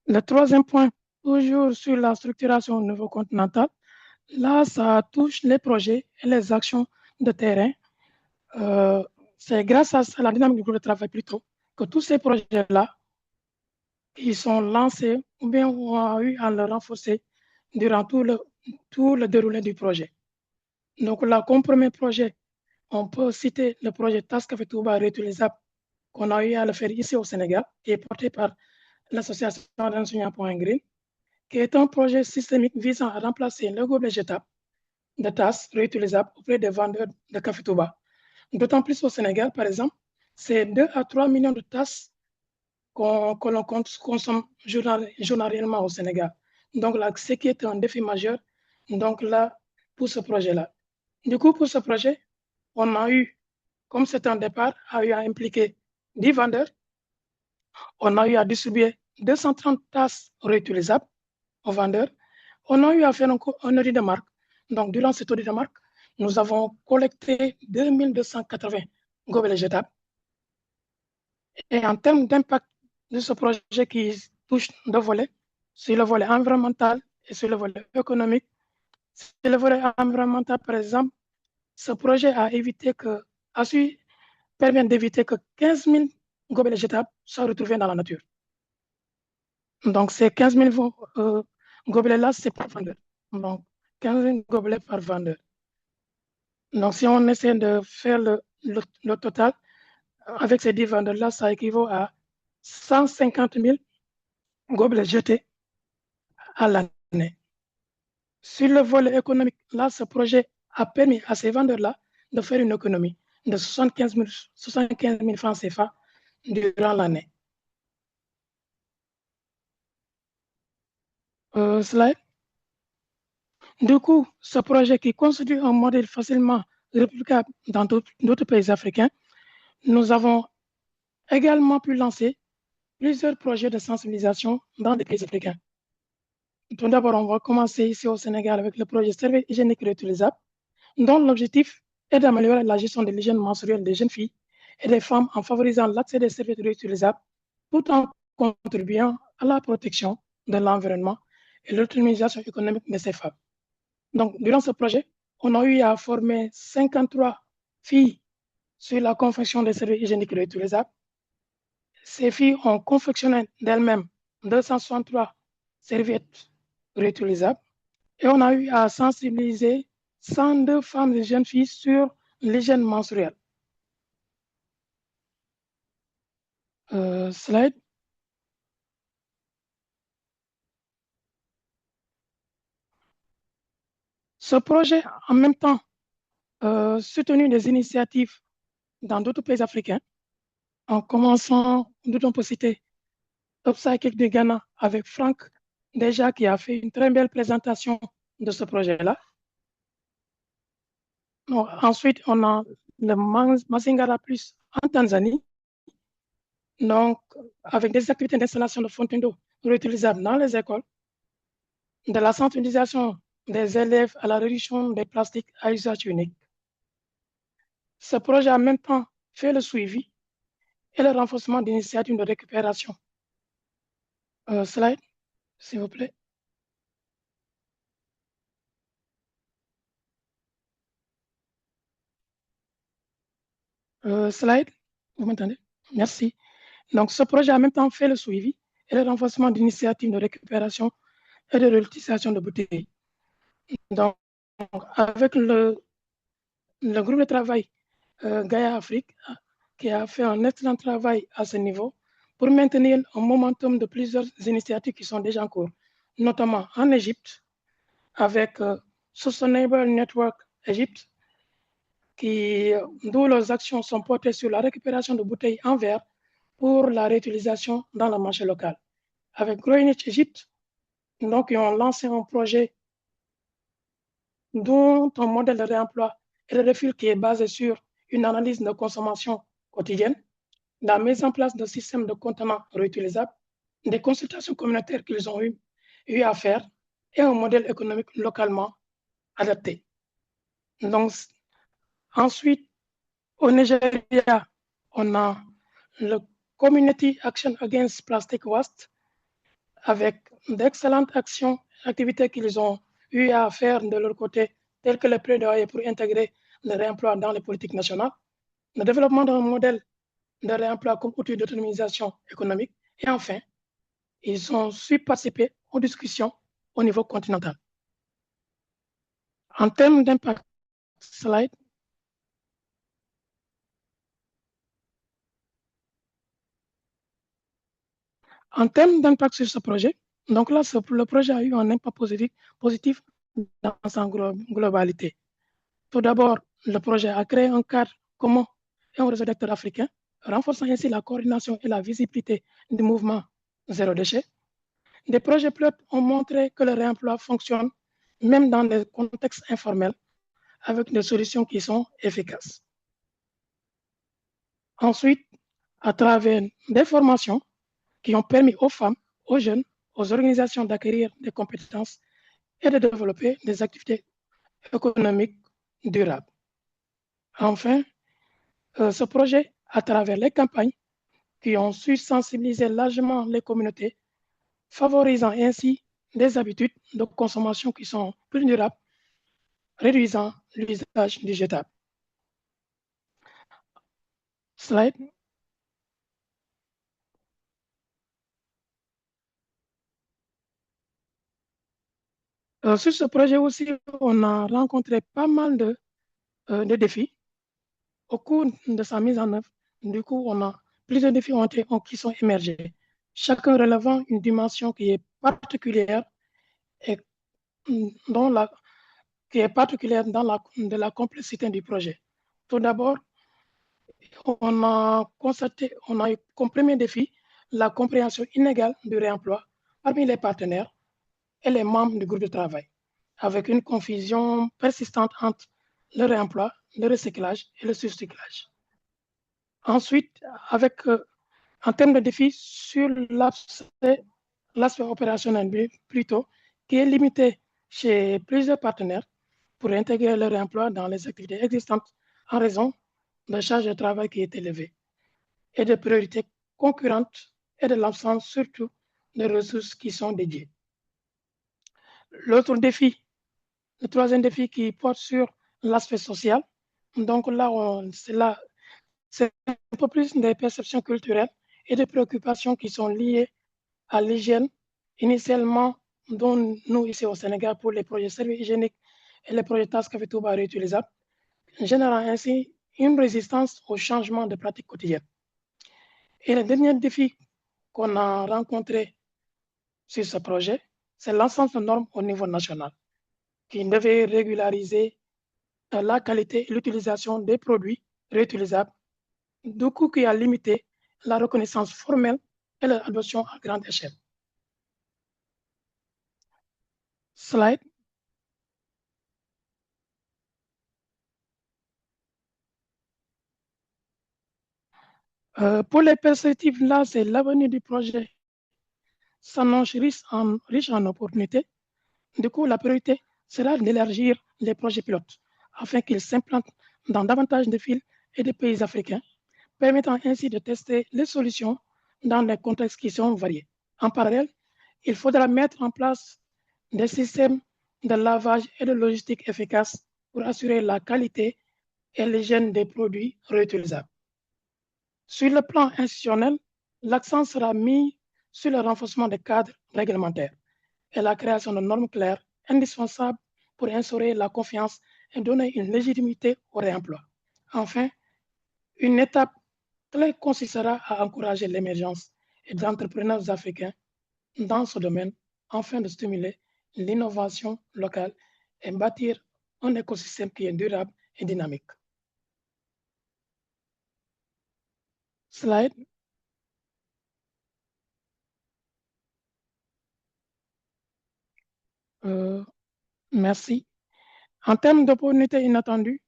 Le troisième point, toujours sur la structuration au niveau continental, là, ça touche les projets et les actions de terrain. C'est grâce à la dynamique du groupe de travail plutôt que tous ces projets-là, ils sont lancés ou bien on a eu à le renforcer durant tout le déroulé du projet. Donc là, comme premier projet, on peut citer le projet TAS Café Touba réutilisable qu'on a eu à le faire ici au Sénégal, qui est porté par l'association d'enseignants Point Green, qui est un projet systémique visant à remplacer le gobelet jetable de tasses réutilisables auprès des vendeurs de café Touba. D'autant plus au Sénégal, par exemple, c'est 2 à 3 millions de tasses que l'on consomme journalièrement au Sénégal. Donc là, ce qui est un défi majeur, donc là, pour ce projet-là. Du coup, pour ce projet, on a eu, comme c'est un départ, a eu à impliquer 10 vendeurs. On a eu à distribuer 230 tasses réutilisables aux vendeurs. On a eu à faire un audit de marque. Donc, durant cet audit de marque, nous avons collecté 2280 gobelets jetables. Et en termes d'impact de ce projet qui touche deux volets, sur le volet environnemental et sur le volet économique, sur le volet environnemental, par exemple, ce projet a su permettre d'éviter que 15 000 gobelets jetables soient retrouvés dans la nature. Donc, ces 15 000 gobelets-là, c'est par vendeur. Donc, 15 000 gobelets par vendeur. Donc, si on essaie de faire le total, avec ces 10 vendeurs-là, ça équivaut à 150 000 gobelets jetés à l'année. Sur le volet économique, là, ce projet a permis à ces vendeurs-là de faire une économie de 75 000 francs CFA durant l'année. Slide. Du coup, ce projet qui constitue un modèle facilement réplicable dans d'autres pays africains, nous avons également pu lancer plusieurs projets de sensibilisation dans les pays africains. Tout d'abord, on va commencer ici au Sénégal avec le projet Service hygiénique réutilisable, dont l'objectif est d'améliorer la gestion de l'hygiène menstruelle des jeunes filles et des femmes en favorisant l'accès des services réutilisables, tout en contribuant à la protection de l'environnement et l'autonomisation économique de ces femmes. Donc, durant ce projet, on a eu à former 53 filles sur la confection des serviettes hygiéniques réutilisables. Ces filles ont confectionné d'elles-mêmes 263 serviettes réutilisables et on a eu à sensibiliser 102 femmes et jeunes filles sur l'hygiène menstruelle. Slide. Ce projet, en même temps, soutenu des initiatives dans d'autres pays africains, en commençant, on peut citer Upcycle de Ghana avec Franck, déjà qui a fait une très belle présentation de ce projet-là. Ensuite, on a le Mazingara Plus en Tanzanie, donc avec des activités d'installation de fontaines d'eau réutilisables dans les écoles, de la sensibilisation des élèves à la réduction des plastiques à usage unique. Ce projet a en même temps fait le suivi et le renforcement d'initiatives de récupération. Slide, s'il vous plaît. Slide, vous m'entendez? Merci. Donc, ce projet a en même temps fait le suivi et le renforcement d'initiatives de récupération et de réutilisation de bouteilles. Donc, avec le groupe de travail Gaia Afrique, qui a fait un excellent travail à ce niveau pour maintenir un momentum de plusieurs initiatives qui sont déjà en cours, notamment en Égypte, avec Sustainable Network Egypt, d'où leurs actions sont portées sur la récupération de bouteilles en verre pour la réutilisation dans le marché local. Avec Greenwich Egypt, Donc, ils ont lancé un projet dont un modèle de réemploi et de refil qui est basé sur une analyse de consommation quotidienne, la mise en place de systèmes de contenants réutilisables, des consultations communautaires qu'ils ont eu à faire et un modèle économique localement adapté. Donc, ensuite, au Nigeria, on a le Community Action Against Plastic Waste avec d'excellentes actions, activités qu'ils ont eu à faire de leur côté, telles que le plaidoyer pour intégrer le réemploi dans les politiques nationales, le développement d'un modèle de réemploi comme outil d'autonomisation économique, et enfin, ils ont su participer aux discussions au niveau continental. En termes d'impact, slide, en termes d'impact sur ce projet, donc là, le projet a eu un impact positif dans sa globalité. Tout d'abord, le projet a créé un cadre commun et un réseau d'acteurs africains, renforçant ainsi la coordination et la visibilité du mouvement zéro déchet. Des projets pilotes ont montré que le réemploi fonctionne même dans des contextes informels avec des solutions qui sont efficaces. Ensuite, à travers des formations qui ont permis aux femmes, aux jeunes, aux organisations d'acquérir des compétences et de développer des activités économiques durables. Enfin, ce projet, à travers les campagnes qui ont su sensibiliser largement les communautés, favorisant ainsi des habitudes de consommation qui sont plus durables, réduisant l'usage du jetable. Slide. Sur ce projet aussi, on a rencontré pas mal de défis au cours de sa mise en œuvre. Du coup, on a plusieurs défis qui sont émergés, chacun relevant une dimension qui est particulière et qui est particulière de la complexité du projet. Tout d'abord, on a eu comme premier défi la compréhension inégale du réemploi parmi les partenaires et les membres du groupe de travail, avec une confusion persistante entre le réemploi, le recyclage et le surcyclage. Ensuite, en termes de défis sur l'aspect opérationnel plutôt, qui est limité chez plusieurs partenaires pour intégrer le réemploi dans les activités existantes en raison de charge de travail qui est élevée et de priorités concurrentes et de l'absence surtout de ressources qui sont dédiées. L'autre défi, le troisième défi qui porte sur l'aspect social, donc là, c'est un peu plus des perceptions culturelles et des préoccupations qui sont liées à l'hygiène, initialement, dont nous, ici au Sénégal, pour les projets services hygiéniques et les projets TASC avec Touba réutilisables, générant ainsi une résistance au changement de pratiques quotidiennes. Et le dernier défi qu'on a rencontré sur ce projet, c'est l'ensemble de normes au niveau national qui devait régulariser la qualité et l'utilisation des produits réutilisables, du coup qui a limité la reconnaissance formelle et l'adoption à grande échelle. Slide. Pour les perspectives, là, c'est l'avenir du projet s'annonce riche en opportunités. Du coup, la priorité sera d'élargir les projets pilotes afin qu'ils s'implantent dans davantage de villes et de pays africains, permettant ainsi de tester les solutions dans des contextes qui sont variés. En parallèle, il faudra mettre en place des systèmes de lavage et de logistique efficaces pour assurer la qualité et l'hygiène des produits réutilisables. Sur le plan institutionnel, l'accent sera mis sur le renforcement des cadres réglementaires et la création de normes claires indispensables pour instaurer la confiance et donner une légitimité au réemploi. Enfin, une étape clé consistera à encourager l'émergence d'entrepreneurs africains dans ce domaine afin de stimuler l'innovation locale et bâtir un écosystème qui est durable et dynamique. Slide. . Euh, Merci. En termes d'opportunités inattendues,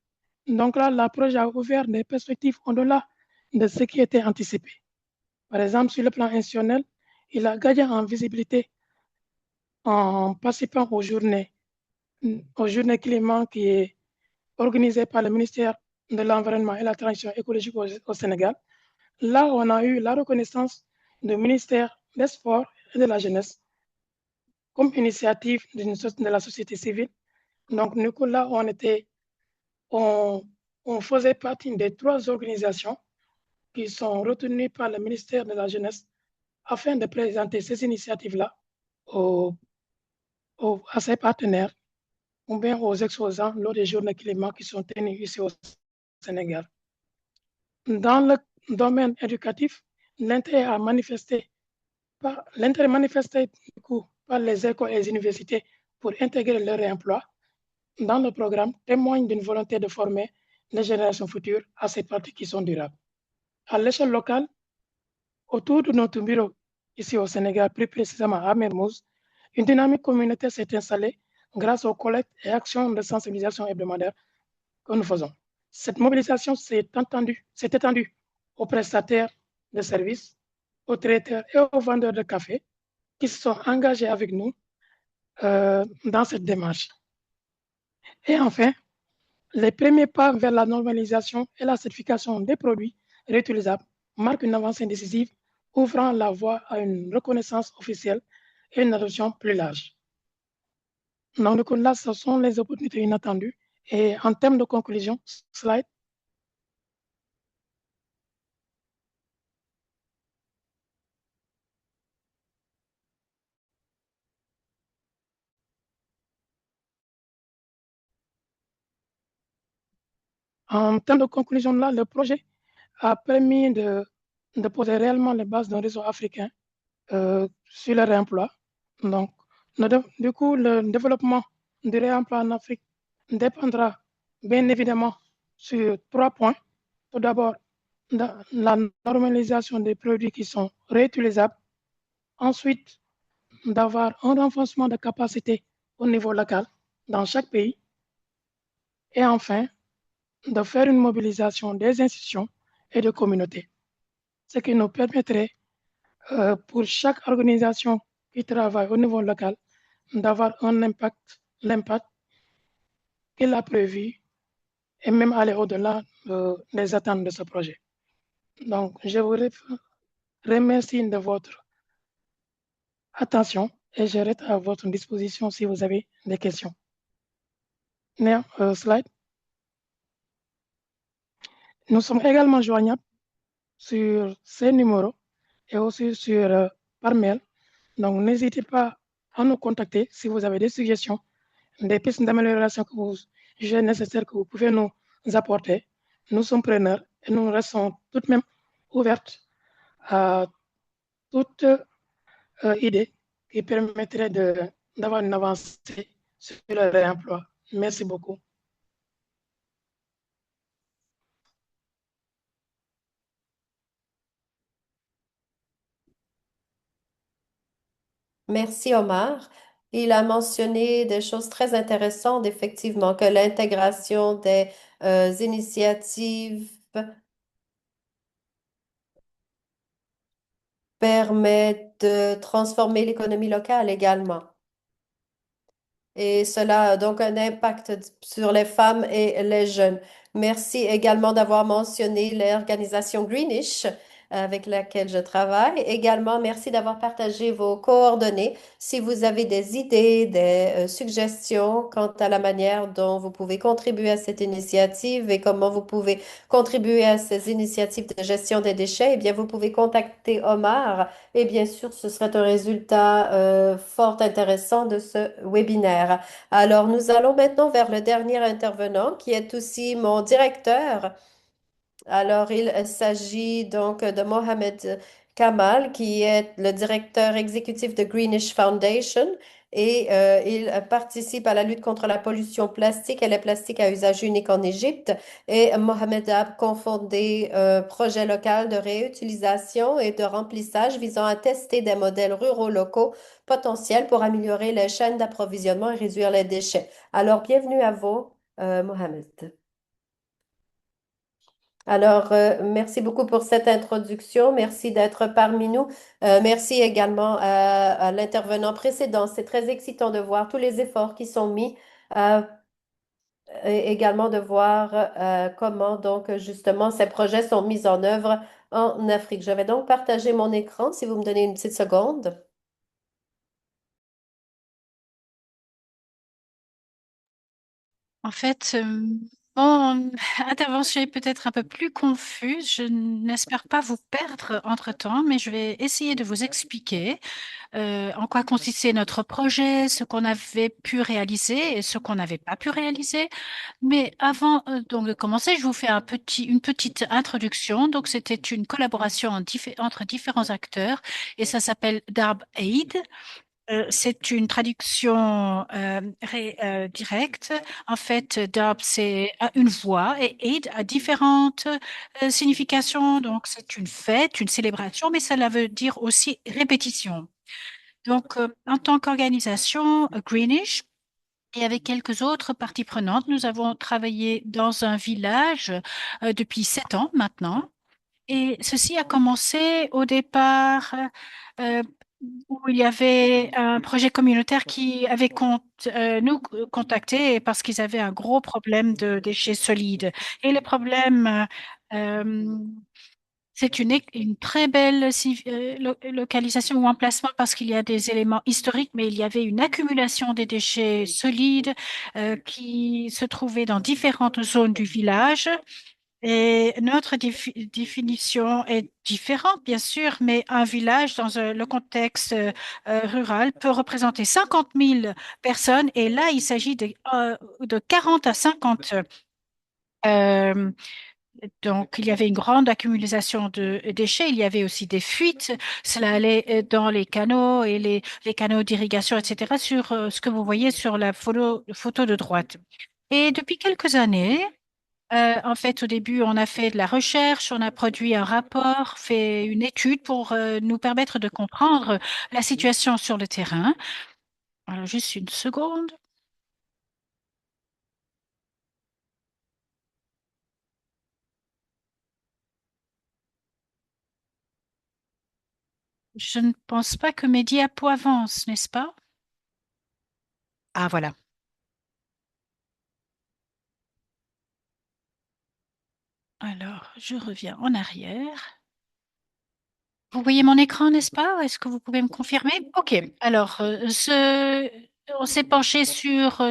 donc là, l'approche a ouvert des perspectives au-delà de ce qui était anticipé. Par exemple, sur le plan institutionnel, il a gagné en visibilité en participant aux journées climat qui est organisée par le ministère de l'Environnement et la Transition écologique au Sénégal. Là, on a eu la reconnaissance du ministère des Sports et de la Jeunesse comme initiative de la société civile. Donc, du coup, là, on, on faisait partie des trois organisations qui sont retenues par le ministère de la Jeunesse afin de présenter ces initiatives-là aux, à ses partenaires ou bien aux exposants lors des journées climat qui sont tenues ici au Sénégal. Dans le domaine éducatif, l'intérêt a manifesté l'intérêt manifesté du coup, par les écoles et les universités pour intégrer leur réemploi dans le programme témoigne d'une volonté de former les générations futures à ces pratiques qui sont durables. À l'échelle locale, autour de notre bureau, ici au Sénégal, plus précisément à Mermoz, une dynamique communautaire s'est installée grâce aux collectes et actions de sensibilisation hebdomadaires que nous faisons. Cette mobilisation s'est étendue aux prestataires de services, aux traiteurs et aux vendeurs de café qui se sont engagés avec nous dans cette démarche. Et enfin, les premiers pas vers la normalisation et la certification des produits réutilisables marquent une avancée décisive, ouvrant la voie à une reconnaissance officielle et une adoption plus large. Donc, là, ce sont les opportunités inattendues. Et en termes de conclusion, slide. En termes de conclusion, là, le projet a permis de poser réellement les bases d'un réseau africain sur le réemploi. Donc, du coup, le développement du réemploi en Afrique dépendra bien évidemment sur trois points. Tout d'abord, la normalisation des produits qui sont réutilisables. Ensuite, d'avoir un renforcement de capacité au niveau local dans chaque pays. Et enfin, de faire une mobilisation des institutions et de communautés, ce qui nous permettrait pour chaque organisation qui travaille au niveau local d'avoir l'impact qu'il a prévu et même aller au-delà des attentes de ce projet. Donc, je vous remercie de votre attention et je reste à votre disposition si vous avez des questions. Slide. Nous sommes également joignables sur ces numéros et aussi par mail. Donc, n'hésitez pas à nous contacter si vous avez des suggestions, des pistes d'amélioration que vous jugez nécessaires que vous pouvez nous apporter. Nous sommes preneurs et nous restons tout de même ouvertes à toute idée qui permettrait d'avoir une avancée sur le réemploi. Merci beaucoup. Merci Omar. Il a mentionné des choses très intéressantes, effectivement, que l'intégration des initiatives permet de transformer l'économie locale également. Et cela a donc un impact sur les femmes et les jeunes. Merci également d'avoir mentionné l'organisation Greenish avec laquelle je travaille. Également, merci d'avoir partagé vos coordonnées. Si vous avez des idées, des suggestions quant à la manière dont vous pouvez contribuer à cette initiative et comment vous pouvez contribuer à ces initiatives de gestion des déchets, eh bien, vous pouvez contacter Omar. Et bien sûr, ce serait un résultat fort intéressant de ce webinaire. Alors, nous allons maintenant vers le dernier intervenant qui est aussi mon directeur. Alors, il s'agit donc de Mohamed Kamal, qui est le directeur exécutif de Greenish Foundation. et il participe à la lutte contre la pollution plastique et les plastiques à usage unique en Égypte. Et Mohamed a cofondé un projet local de réutilisation et de remplissage visant à tester des modèles ruraux locaux potentiels pour améliorer les chaînes d'approvisionnement et réduire les déchets. Alors, bienvenue à vous, Mohamed. Alors, merci beaucoup pour cette introduction. Merci d'être parmi nous. Merci également à l'intervenant précédent. C'est très excitant de voir tous les efforts qui sont mis, euh, et également de voir comment donc justement ces projets sont mis en œuvre en Afrique. Je vais donc partager mon écran si vous me donnez une petite seconde. En fait, mon intervention est peut-être un peu plus confuse. Je n'espère pas vous perdre entre-temps, mais je vais essayer de vous expliquer en quoi consistait notre projet, ce qu'on avait pu réaliser et ce qu'on n'avait pas pu réaliser. Mais avant donc de commencer, je vous fais une petite introduction. Donc, c'était une collaboration entre différents acteurs et ça s'appelle Darb Aid. C'est une traduction directe. En fait, Darb, c'est une voix et Eid a différentes significations. Donc, c'est une fête, une célébration, mais cela veut dire aussi répétition. Donc, en tant qu'organisation, Greenish, et avec quelques autres parties prenantes, nous avons travaillé dans un village depuis 7 ans maintenant. Et ceci a commencé au départ euh, où il y avait un projet communautaire qui avait nous contacté parce qu'ils avaient un gros problème de déchets solides. Et le problème, euh, c'est une très belle localisation ou emplacement parce qu'il y a des éléments historiques, mais il y avait une accumulation des déchets solides qui se trouvaient dans différentes zones du village. Et notre définition est différente, bien sûr, mais un village dans le contexte rural peut représenter 50 000 personnes et là, il s'agit de 40 à 50. euh, donc, il y avait une grande accumulation de déchets. Il y avait aussi des fuites. Cela allait dans les canaux et les canaux d'irrigation, etc., sur ce que vous voyez sur la photo de droite. Et depuis quelques années, en fait, au début, on a fait de la recherche, on a produit un rapport, fait une étude pour nous permettre de comprendre la situation sur le terrain. Alors, juste une seconde. Je ne pense pas que mes diapos avancent, n'est-ce pas? Ah, voilà. Alors, je reviens en arrière. Vous voyez mon écran, n'est-ce pas? Est-ce que vous pouvez me confirmer? OK. Alors, on s'est penché sur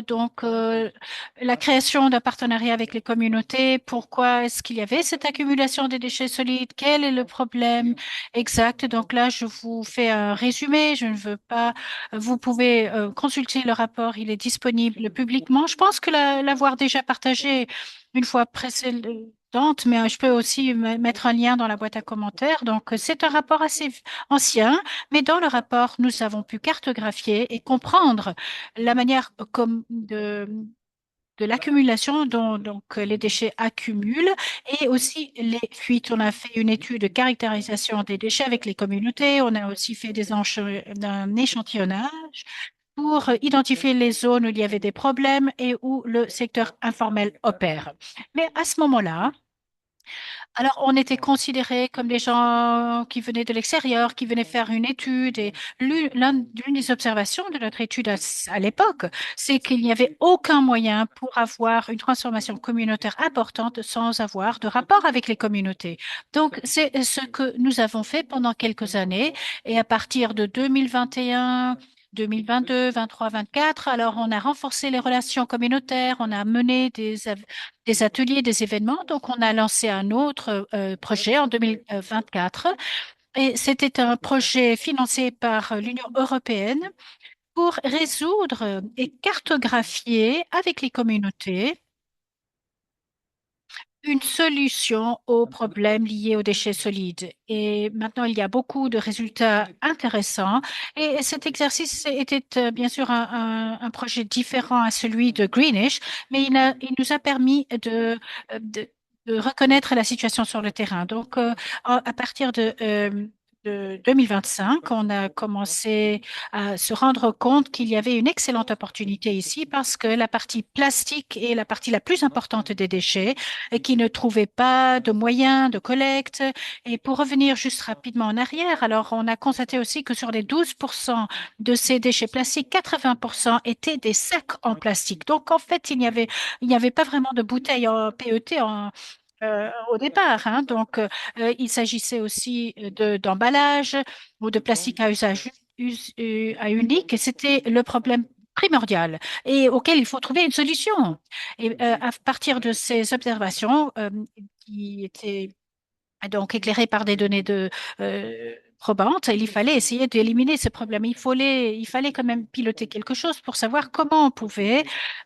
la création d'un partenariat avec les communautés. Pourquoi est-ce qu'il y avait cette accumulation des déchets solides? Quel est le problème exact? Donc là, je vous fais un résumé. Je ne veux pas. Vous pouvez consulter le rapport. Il est disponible publiquement. Je pense que l'avoir déjà partagé une fois précédente, mais je peux aussi mettre un lien dans la boîte à commentaires. Donc, c'est un rapport assez ancien, mais dans le rapport, nous avons pu cartographier et comprendre la manière comme de l'accumulation dont donc, les déchets accumulent et aussi les fuites. On a fait une étude de caractérisation des déchets avec les communautés. On a aussi fait un échantillonnage pour identifier les zones où il y avait des problèmes et où le secteur informel opère. Mais à ce moment-là, alors on était considérés comme des gens qui venaient de l'extérieur, qui venaient faire une étude. Et l'une des observations de notre étude à l'époque, c'est qu'il n'y avait aucun moyen pour avoir une transformation communautaire importante sans avoir de rapport avec les communautés. Donc c'est ce que nous avons fait pendant quelques années. Et à partir de 2021, 2022, 23, 24. Alors, on a renforcé les relations communautaires, on a mené des ateliers, des événements. Donc, on a lancé un autre projet en 2024. Et c'était un projet financé par l'Union européenne pour résoudre et cartographier avec les communautés une solution aux problèmes liés aux déchets solides. Et maintenant, il y a beaucoup de résultats intéressants. Et cet exercice était bien sûr un projet différent à celui de Greenish, mais il nous a permis de reconnaître la situation sur le terrain. Donc, à partir de 2025, on a commencé à se rendre compte qu'il y avait une excellente opportunité ici parce que la partie plastique est la partie la plus importante des déchets et qui ne trouvaient pas de moyens de collecte. Et pour revenir juste rapidement en arrière, alors on a constaté aussi que sur les 12% de ces déchets plastiques, 80% étaient des sacs en plastique. Donc en fait, il n'y avait pas vraiment de bouteilles en PET au départ, hein. Donc, il s'agissait aussi d'emballage ou de plastique à usage à unique. Et c'était le problème primordial et auquel il faut trouver une solution. Et à partir de ces observations qui étaient donc éclairées par des données probantes, il fallait essayer d'éliminer ce problème. Il fallait quand même piloter quelque chose pour savoir comment on pouvait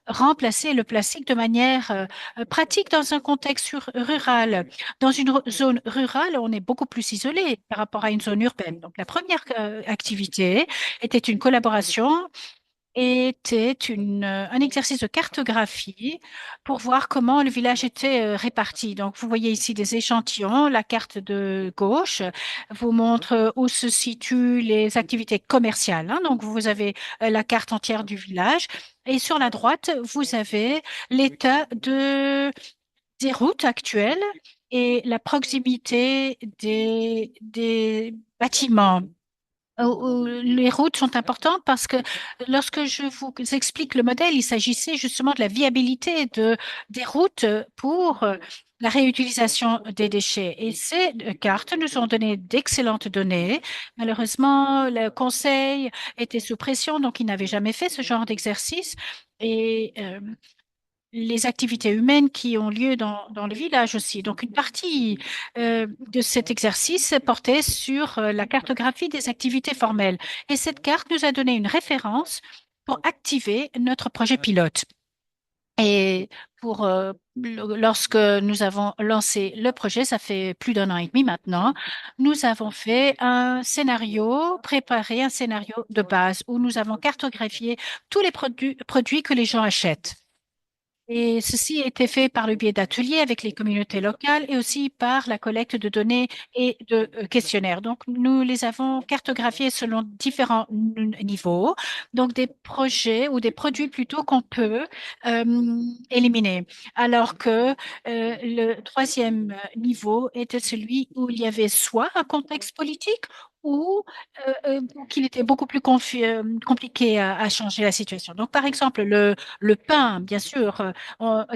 remplacer le plastique de manière pratique dans un contexte rural. Dans une zone rurale, on est beaucoup plus isolé par rapport à une zone urbaine. Donc la première activité était une collaboration était un exercice de cartographie pour voir comment le village était réparti. Donc, vous voyez ici des échantillons. La carte de gauche vous montre où se situent les activités commerciales, hein. Donc, vous avez la carte entière du village. Et sur la droite, vous avez l'état des routes actuelles et la proximité des bâtiments. Les routes sont importantes parce que lorsque je vous explique le modèle, il s'agissait justement de la viabilité des routes pour la réutilisation des déchets. Et ces cartes nous ont donné d'excellentes données. Malheureusement, le conseil était sous pression, donc il n'avait jamais fait ce genre d'exercice. Et les activités humaines qui ont lieu dans le village aussi. Donc, une partie de cet exercice portait sur la cartographie des activités formelles. Et cette carte nous a donné une référence pour activer notre projet pilote. Et lorsque nous avons lancé le projet, ça fait plus d'un an et demi maintenant, nous avons fait préparé un scénario de base où nous avons cartographié tous les produits que les gens achètent. Et ceci a été fait par le biais d'ateliers avec les communautés locales et aussi par la collecte de données et de questionnaires. Donc, nous les avons cartographiés selon différents niveaux. Donc, des projets ou des produits plutôt qu'on peut éliminer. Alors que le troisième niveau était celui où il y avait soit un contexte politique ou qu'il était beaucoup plus compliqué à changer la situation. Donc, par exemple, le pain, bien sûr,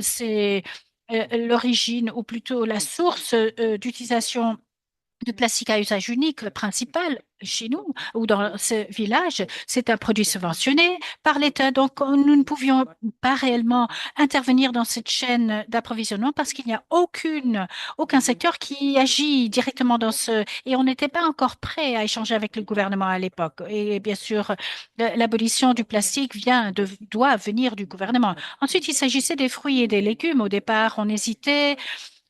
c'est l'origine ou plutôt la source d'utilisation de plastique à usage unique principal chez nous ou dans ce village, c'est un produit subventionné par l'État. Donc, nous ne pouvions pas réellement intervenir dans cette chaîne d'approvisionnement parce qu'il n'y a aucun secteur qui agit directement dans et on n'était pas encore prêt à échanger avec le gouvernement à l'époque. Et bien sûr, l'abolition du plastique doit venir du gouvernement. Ensuite, il s'agissait des fruits et des légumes. Au départ, on hésitait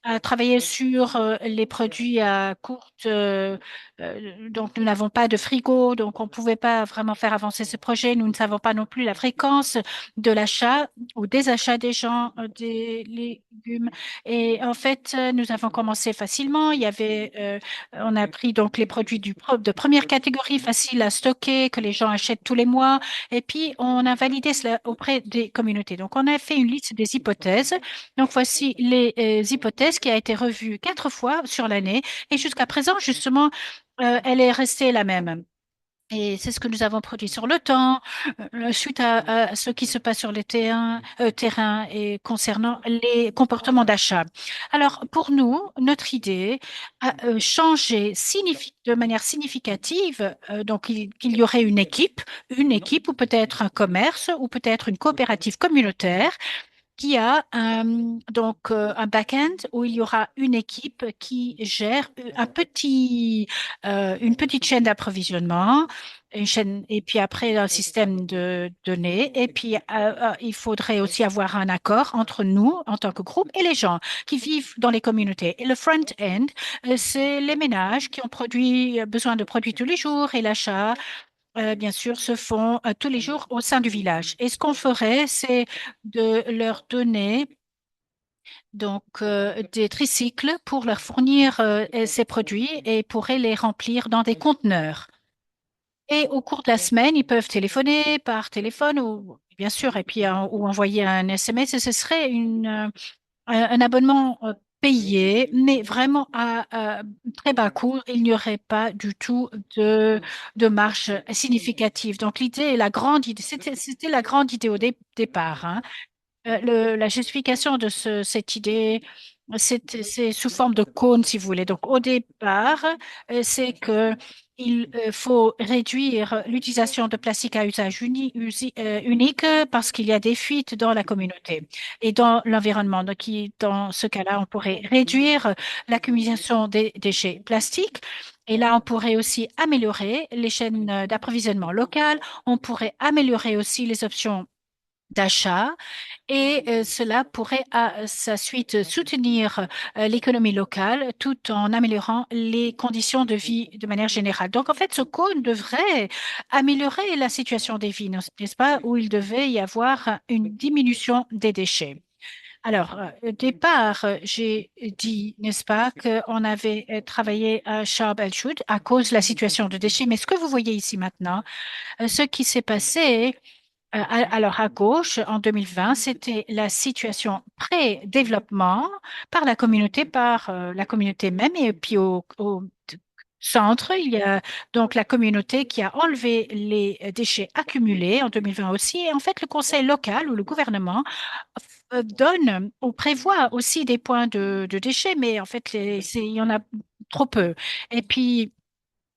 à travailler sur les produits à courte. Donc, nous n'avons pas de frigo, donc on ne pouvait pas vraiment faire avancer ce projet. Nous ne savons pas non plus la fréquence de l'achat ou des achats des gens des légumes. Et en fait, nous avons commencé facilement. On a pris donc les produits de première catégorie, faciles à stocker, que les gens achètent tous les mois. Et puis, on a validé cela auprès des communautés. Donc, on a fait une liste des hypothèses. Donc, voici les hypothèses qui a été revue 4 fois sur l'année. Et jusqu'à présent, justement, elle est restée la même. Et c'est ce que nous avons produit sur le temps, suite à ce qui se passe sur les terrains et concernant les comportements d'achat. Alors, pour nous, notre idée a changé de manière significative. Donc, qu'il y aurait une équipe ou peut-être un commerce ou peut-être une coopérative communautaire qui a un back-end où il y aura une équipe qui gère une petite chaîne d'approvisionnement, une chaîne, et puis après un système de données. Et puis il faudrait aussi avoir un accord entre nous en tant que groupe et les gens qui vivent dans les communautés. Et le front-end, c'est les ménages qui ont besoin de produits tous les jours et l'achat bien sûr, se font tous les jours au sein du village. Et ce qu'on ferait, c'est de leur donner des tricycles pour leur fournir ces produits et pourraient les remplir dans des conteneurs. Et au cours de la semaine, ils peuvent téléphoner par téléphone ou bien sûr, et puis ou envoyer un SMS. Et ce serait un abonnement payé, mais vraiment à très bas coût. Il n'y aurait pas du tout de marge significative. Donc l'idée, la grande idée, c'était la grande idée au départ, hein. La justification de cette idée, c'est sous forme de cône, si vous voulez. Donc, au départ, c'est que il faut réduire l'utilisation de plastique à usage unique parce qu'il y a des fuites dans la communauté et dans l'environnement. Donc, dans ce cas-là, on pourrait réduire l'accumulation des déchets plastiques. Et là, on pourrait aussi améliorer les chaînes d'approvisionnement locales. On pourrait améliorer aussi les options d'achat et cela pourrait à sa suite soutenir l'économie locale tout en améliorant les conditions de vie de manière générale. Donc en fait, ce cône devrait améliorer la situation des villes, n'est-ce pas, où il devait y avoir une diminution des déchets. Alors, au départ, j'ai dit, n'est-ce pas, qu'on avait travaillé à Sharm el-Sheikh à cause de la situation de déchets. Mais ce que vous voyez ici maintenant, ce qui s'est passé, alors, à gauche, en 2020, c'était la situation pré-développement par la communauté même, et puis au centre, il y a donc la communauté qui a enlevé les déchets accumulés en 2020 aussi. Et en fait, le conseil local ou le gouvernement donne ou prévoit aussi des points de déchets, mais en fait, il y en a trop peu. Et puis,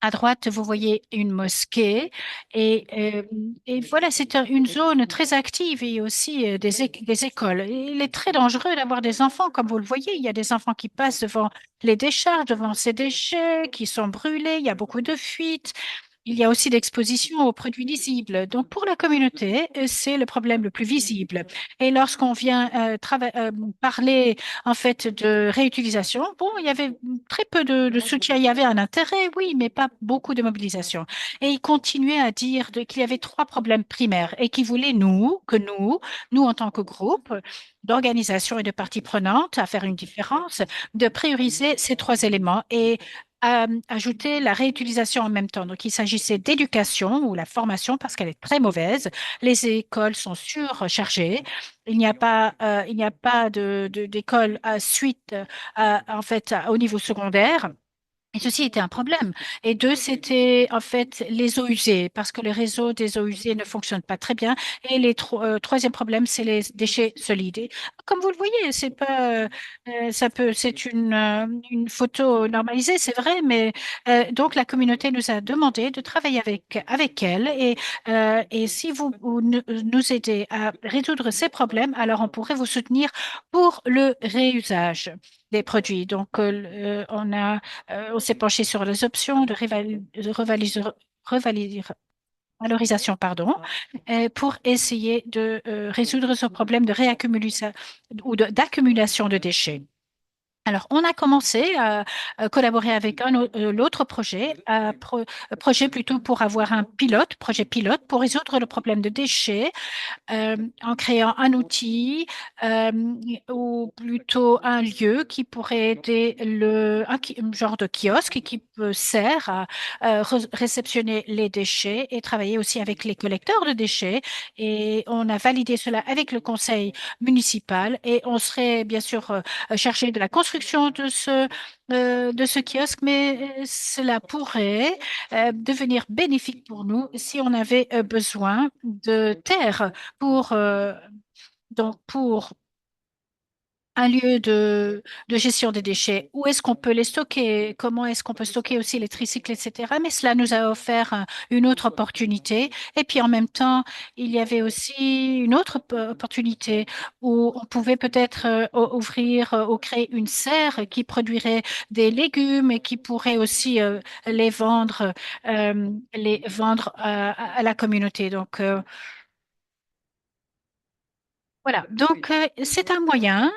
à droite, vous voyez une mosquée et voilà, c'est une zone très active et aussi des écoles. Il est très dangereux d'avoir des enfants, comme vous le voyez. Il y a des enfants qui passent devant les décharges, devant ces déchets qui sont brûlés. Il y a beaucoup de fuites. Il y a aussi l'exposition aux produits lisibles. Donc, pour la communauté, c'est le problème le plus visible. Et lorsqu'on vient parler en fait de réutilisation, bon, il y avait très peu de soutien. Il y avait un intérêt, oui, mais pas beaucoup de mobilisation. Et il continuait à dire qu'il y avait trois problèmes primaires et qu'il voulait nous en tant que groupe d'organisations et de parties prenantes, à faire une différence, de prioriser ces trois éléments et ajouter la réutilisation en même temps. Donc, il s'agissait d'éducation ou la formation parce qu'elle est très mauvaise. Les écoles sont surchargées. Il n'y a pas d'école à suite, en fait, au niveau secondaire. Et ceci était un problème. Et deux, c'était en fait les eaux usées, parce que le réseau des eaux usées ne fonctionne pas très bien. Et troisième problème, c'est les déchets solides. Et comme vous le voyez, c'est pas, c'est une photo normalisée, c'est vrai, mais donc la communauté nous a demandé de travailler avec elle. Et si nous aidez à résoudre ces problèmes, alors on pourrait vous soutenir pour le réusage des produits. Donc, on s'est penché sur les options de valorisation, pardon, pour essayer de résoudre ce problème de réaccumulation ou d'accumulation de déchets. Alors, on a commencé à collaborer avec l'autre projet, projet plutôt pour avoir un projet pilote pour résoudre le problème de déchets en créant un outil euh, ou plutôt un lieu qui pourrait aider un genre de kiosque qui sert à réceptionner les déchets et travailler aussi avec les collecteurs de déchets. Et on a validé cela avec le conseil municipal et on serait bien sûr chargé de la construction de ce kiosque, mais cela pourrait devenir bénéfique pour nous si on avait besoin de terre pour, donc pour un lieu de gestion des déchets. Où est-ce qu'on peut les stocker? Comment est-ce qu'on peut stocker aussi les tricycles, etc. Mais cela nous a offert une autre opportunité. Et puis en même temps, il y avait aussi une autre opportunité où on pouvait peut-être ouvrir ou créer une serre qui produirait des légumes et qui pourrait aussi les vendre à la communauté. Donc, voilà, donc c'est un moyen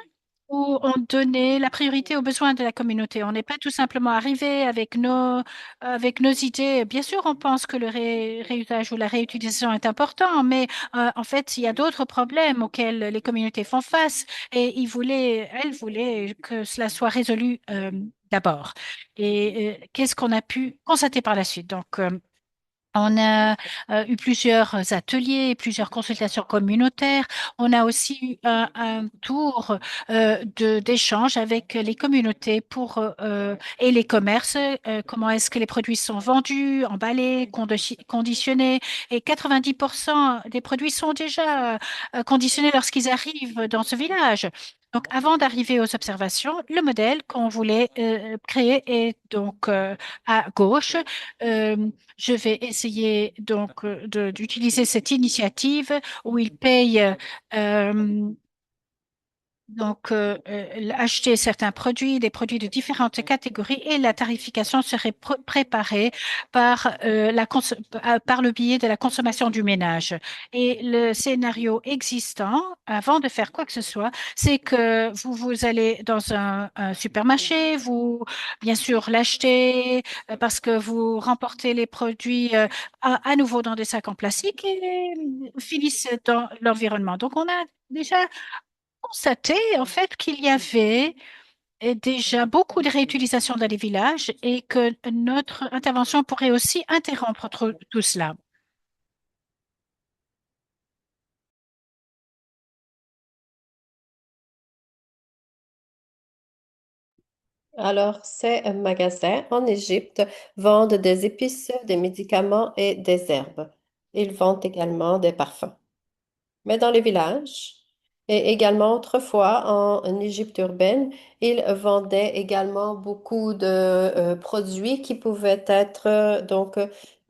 où on donnait la priorité aux besoins de la communauté. On n'est pas tout simplement arrivé avec nos idées. Bien sûr, on pense que le réusage ou la réutilisation est important, mais en fait, il y a d'autres problèmes auxquels les communautés font face et elles voulaient que cela soit résolu d'abord. Et qu'est-ce qu'on a pu constater par la suite? Donc, on a eu plusieurs ateliers, plusieurs consultations communautaires. On a aussi eu un tour d'échange avec les communautés et les commerces. Comment est-ce que les produits sont vendus, emballés, conditionnés. Et 90% des produits sont déjà conditionnés lorsqu'ils arrivent dans ce village. Donc, avant d'arriver aux observations, le modèle qu'on voulait créer est donc à gauche. Euh, je vais essayer donc d'utiliser cette initiative où ils payent acheter certains produits, des produits de différentes catégories et la tarification serait préparée par le biais de la consommation du ménage. Et le scénario existant, avant de faire quoi que ce soit, c'est que vous allez dans un supermarché, vous, bien sûr, l'achetez parce que vous remportez les produits à nouveau dans des sacs en plastique et finissent dans l'environnement. Donc, on a déjà constaté en fait qu'il y avait déjà beaucoup de réutilisation dans les villages et que notre intervention pourrait aussi interrompre tout cela. Alors, ces magasins en Égypte vendent des épices, des médicaments et des herbes. Ils vendent également des parfums. Mais dans les villages, et également autrefois en Égypte urbaine, ils vendaient également beaucoup de produits qui pouvaient être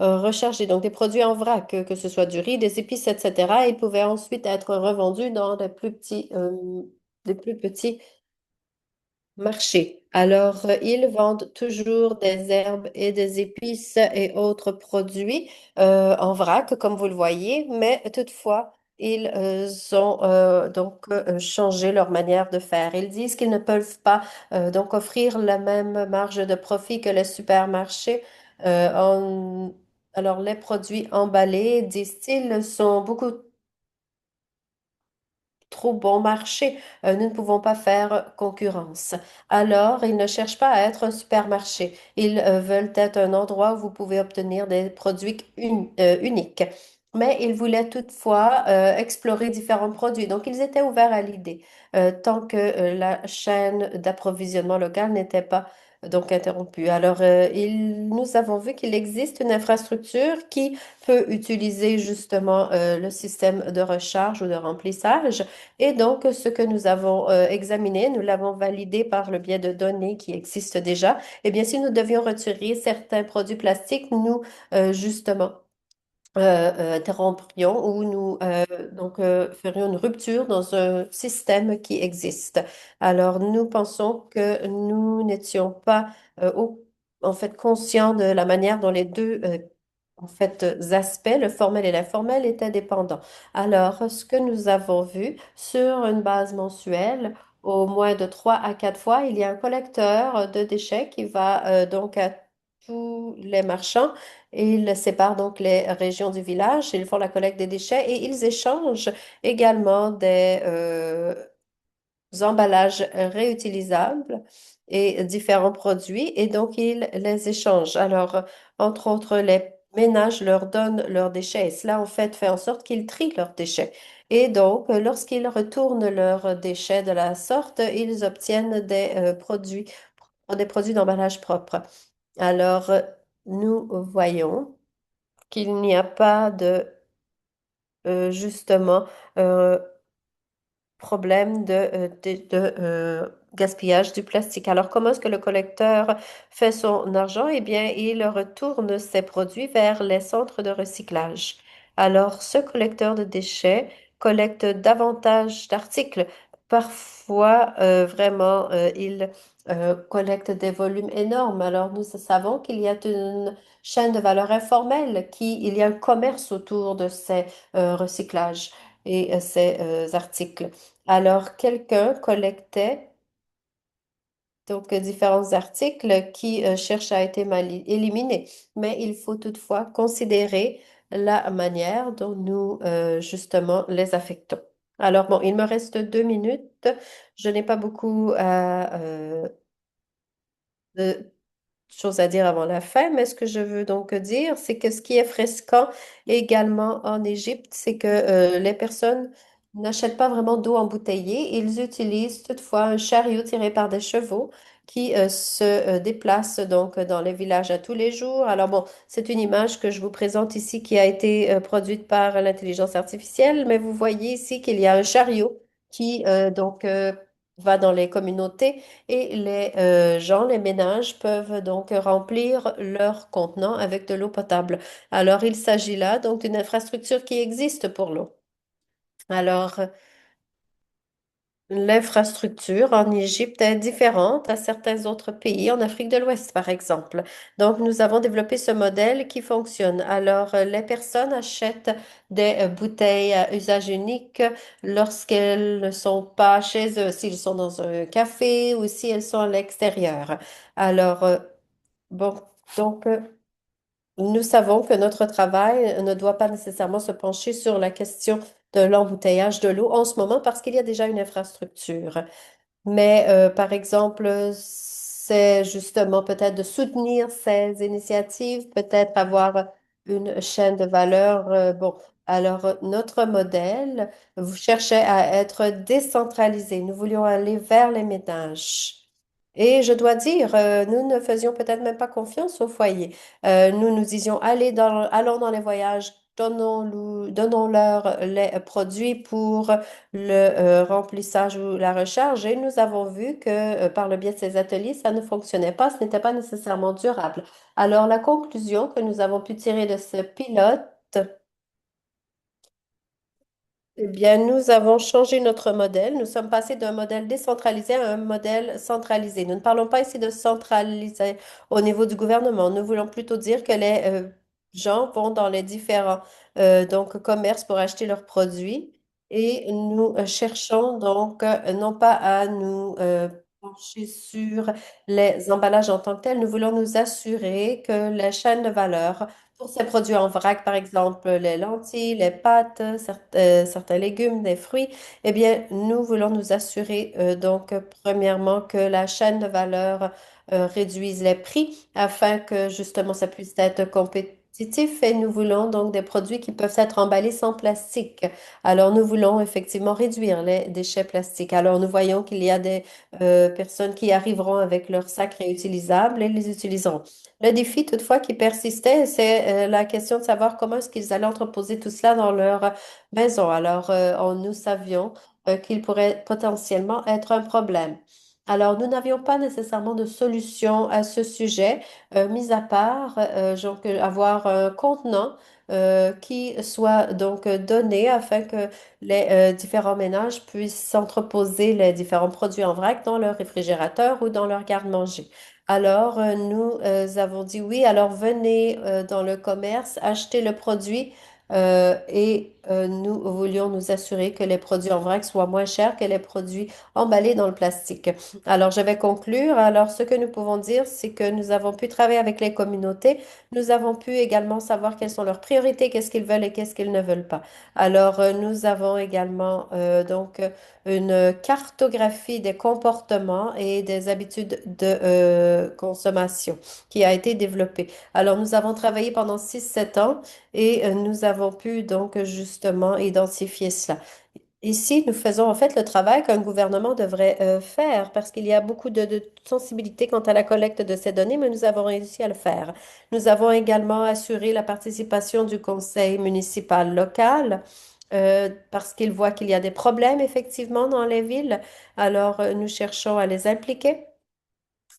rechargés, donc des produits en vrac, que ce soit du riz, des épices, etc. Ils pouvaient ensuite être revendus dans des plus petits marché. Alors, ils vendent toujours des herbes et des épices et autres produits en vrac, comme vous le voyez, mais toutefois, ils ont changé leur manière de faire. Ils disent qu'ils ne peuvent pas donc offrir la même marge de profit que les supermarchés. Euh, en- Alors, les produits emballés, disent-ils, sont beaucoup trop bon marché. Nous ne pouvons pas faire concurrence. Alors, ils ne cherchent pas à être un supermarché. Ils veulent être un endroit où vous pouvez obtenir des produits uniques. Mais ils voulaient toutefois explorer différents produits. Donc, ils étaient ouverts à l'idée, tant que la chaîne d'approvisionnement locale n'était pas donc interrompue. Alors, nous avons vu qu'il existe une infrastructure qui peut utiliser justement le système de recharge ou de remplissage et donc, ce que nous avons examiné, nous l'avons validé par le biais de données qui existent déjà. Eh bien, si nous devions retirer certains produits plastiques, nous, justement, interromprions ou nous ferions une rupture dans un système qui existe. Alors, nous pensons que nous n'étions pas en fait conscients de la manière dont les deux aspects, le formel et l'informel, étaient dépendants. Alors, ce que nous avons vu sur une base mensuelle, au moins de 3 à 4 fois, il y a un collecteur de déchets qui va donc à tous les marchands et ils séparent donc les régions du village. Ils font la collecte des déchets et ils échangent également des emballages réutilisables et différents produits et donc ils les échangent. Alors, entre autres, les ménages leur donnent leurs déchets et cela en fait en sorte qu'ils trient leurs déchets. Et donc, lorsqu'ils retournent leurs déchets de la sorte, ils obtiennent des produits d'emballage propre. Alors, nous voyons qu'il n'y a pas de, justement, euh, problème de gaspillage du plastique. Alors, comment est-ce que le collecteur fait son argent? Eh bien, il retourne ses produits vers les centres de recyclage. Alors, ce collecteur de déchets collecte davantage d'articles. Parfois, vraiment, il collecte des volumes énormes. Alors, nous savons qu'il y a une chaîne de valeur informelle, il y a un commerce autour de ces recyclages et ces articles. Alors, quelqu'un collectait donc différents articles qui cherchent à être éliminés, mais il faut toutefois considérer la manière dont nous, justement, les affectons. Alors, bon, il me reste 2 minutes. Je n'ai pas beaucoup de chose à dire avant la fin, mais ce que je veux donc dire, c'est que ce qui est fréquent également en Égypte, c'est que les personnes n'achètent pas vraiment d'eau embouteillée. Ils utilisent toutefois un chariot tiré par des chevaux qui se déplacent donc dans les villages à tous les jours. Alors bon, c'est une image que je vous présente ici qui a été produite par l'intelligence artificielle, mais vous voyez ici qu'il y a un chariot qui va dans les communautés et les gens, les ménages peuvent donc remplir leur contenant avec de l'eau potable. Alors, il s'agit là donc d'une infrastructure qui existe pour l'eau. Alors, l'infrastructure en Égypte est différente à certains autres pays, en Afrique de l'Ouest, par exemple. Donc, nous avons développé ce modèle qui fonctionne. Alors, les personnes achètent des bouteilles à usage unique lorsqu'elles ne sont pas chez eux, s'ils sont dans un café ou si elles sont à l'extérieur. Alors, bon, donc, nous savons que notre travail ne doit pas nécessairement se pencher sur la question de l'embouteillage de l'eau en ce moment parce qu'il y a déjà une infrastructure. Mais par exemple, c'est justement peut-être de soutenir ces initiatives, peut-être avoir une chaîne de valeur. Bon, alors notre modèle vous cherchait à être décentralisé. Nous voulions aller vers les ménages. Et je dois dire, nous ne faisions peut-être même pas confiance au foyer. Nous nous disions, allons dans les voyages, donnons-leur les produits pour le remplissage ou la recharge et nous avons vu que par le biais de ces ateliers, ça ne fonctionnait pas, ce n'était pas nécessairement durable. Alors, la conclusion que nous avons pu tirer de ce pilote, eh bien, nous avons changé notre modèle. Nous sommes passés d'un modèle décentralisé à un modèle centralisé. Nous ne parlons pas ici de centraliser au niveau du gouvernement. Nous voulons plutôt dire que les gens vont dans les différents donc commerces pour acheter leurs produits et nous cherchons donc non pas à nous pencher sur les emballages en tant que tels. Nous voulons nous assurer que la chaîne de valeur pour ces produits en vrac, par exemple, les lentilles, les pâtes, certains légumes, des fruits, eh bien, nous voulons nous assurer, premièrement, que la chaîne de valeur réduise les prix afin que, justement, ça puisse être compétitif et nous voulons donc des produits qui peuvent être emballés sans plastique. Alors, nous voulons effectivement réduire les déchets plastiques. Alors, nous voyons qu'il y a des personnes qui arriveront avec leurs sacs réutilisables et les utiliseront. Le défi, toutefois, qui persistait, c'est la question de savoir comment est-ce qu'ils allaient entreposer tout cela dans leur maison. Alors, nous savions qu'il pourrait potentiellement être un problème. Alors, nous n'avions pas nécessairement de solution à ce sujet, mis à part donc, avoir un contenant qui soit donc donné afin que les différents ménages puissent entreposer les différents produits en vrac dans leur réfrigérateur ou dans leur garde-manger. Alors, nous avons dit oui, alors venez dans le commerce, achetez le produit nous voulions nous assurer que les produits en vrac soient moins chers que les produits emballés dans le plastique. Alors, je vais conclure. Alors, ce que nous pouvons dire, c'est que nous avons pu travailler avec les communautés. Nous avons pu également savoir quelles sont leurs priorités, qu'est-ce qu'ils veulent et qu'est-ce qu'ils ne veulent pas. Alors, nous avons également une cartographie des comportements et des habitudes de consommation qui a été développée. Alors, nous avons travaillé pendant 6 7 ans et nous avons pu donc justement identifier cela. Ici, nous faisons en fait le travail qu'un gouvernement devrait faire parce qu'il y a beaucoup de sensibilité quant à la collecte de ces données, mais nous avons réussi à le faire. Nous avons également assuré la participation du conseil municipal local parce qu'ils voient qu'il y a des problèmes effectivement dans les villes. Alors, nous cherchons à les impliquer.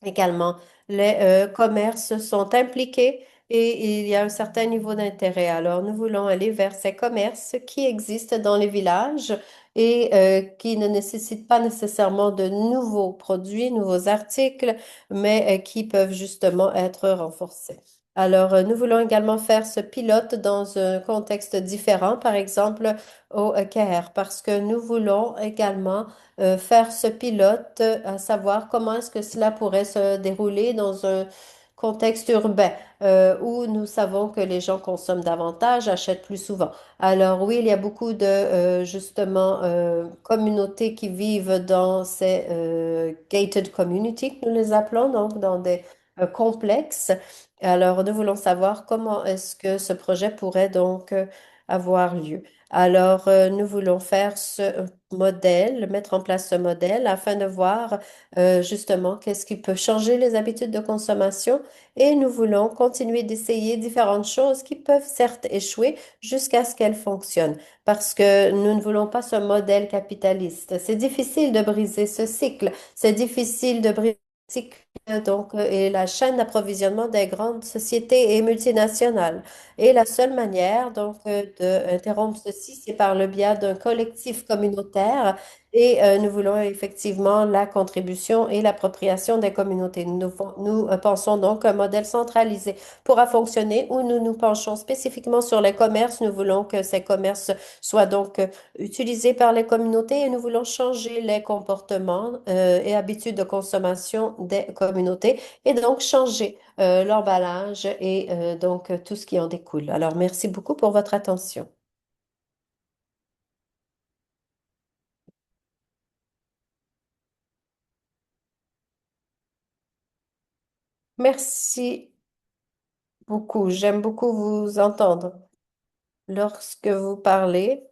Également, les commerces sont impliqués et il y a un certain niveau d'intérêt. Alors, nous voulons aller vers ces commerces qui existent dans les villages et qui ne nécessitent pas nécessairement de nouveaux produits, nouveaux articles, mais qui peuvent justement être renforcés. Alors, nous voulons également faire ce pilote dans un contexte différent, par exemple au Caire, parce que nous voulons également faire ce pilote, à savoir comment est-ce que cela pourrait se dérouler dans un contexte urbain où nous savons que les gens consomment davantage, achètent plus souvent. Alors oui, il y a beaucoup de justement communautés qui vivent dans ces gated communities, que nous les appelons, donc dans des complexes. Alors nous voulons savoir comment est-ce que ce projet pourrait donc avoir lieu. Alors, nous voulons faire ce modèle, mettre en place ce modèle afin de voir justement qu'est-ce qui peut changer les habitudes de consommation et nous voulons continuer d'essayer différentes choses qui peuvent certes échouer jusqu'à ce qu'elles fonctionnent parce que nous ne voulons pas ce modèle capitaliste. C'est difficile de briser ce cycle, c'est difficile de briser le cycle donc, et la chaîne d'approvisionnement des grandes sociétés et multinationales. Et la seule manière, donc, d'interrompre ceci, c'est par le biais d'un collectif communautaire. Et nous voulons effectivement la contribution et l'appropriation des communautés. Nous pensons donc qu'un modèle centralisé pourra fonctionner où nous nous penchons spécifiquement sur les commerces. Nous voulons que ces commerces soient donc utilisés par les communautés et nous voulons changer les comportements et habitudes de consommation des communautés et donc changer l'emballage et donc tout ce qui en découle. Alors, merci beaucoup pour votre attention. Merci beaucoup. J'aime beaucoup vous entendre lorsque vous parlez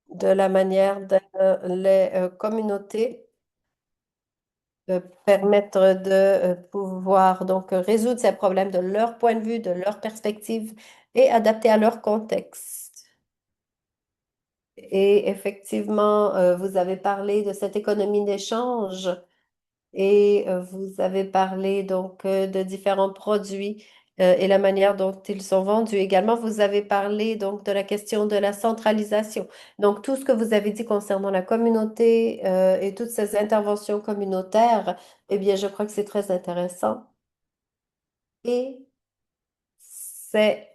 de la manière dont les communautés permettent de pouvoir donc résoudre ces problèmes de leur point de vue, de leur perspective et adapter à leur contexte. Et effectivement, vous avez parlé de cette économie d'échange. Et vous avez parlé donc de différents produits et la manière dont ils sont vendus. Également, vous avez parlé donc de la question de la centralisation. Donc, tout ce que vous avez dit concernant la communauté et toutes ces interventions communautaires, eh bien, je crois que c'est très intéressant. Et c'est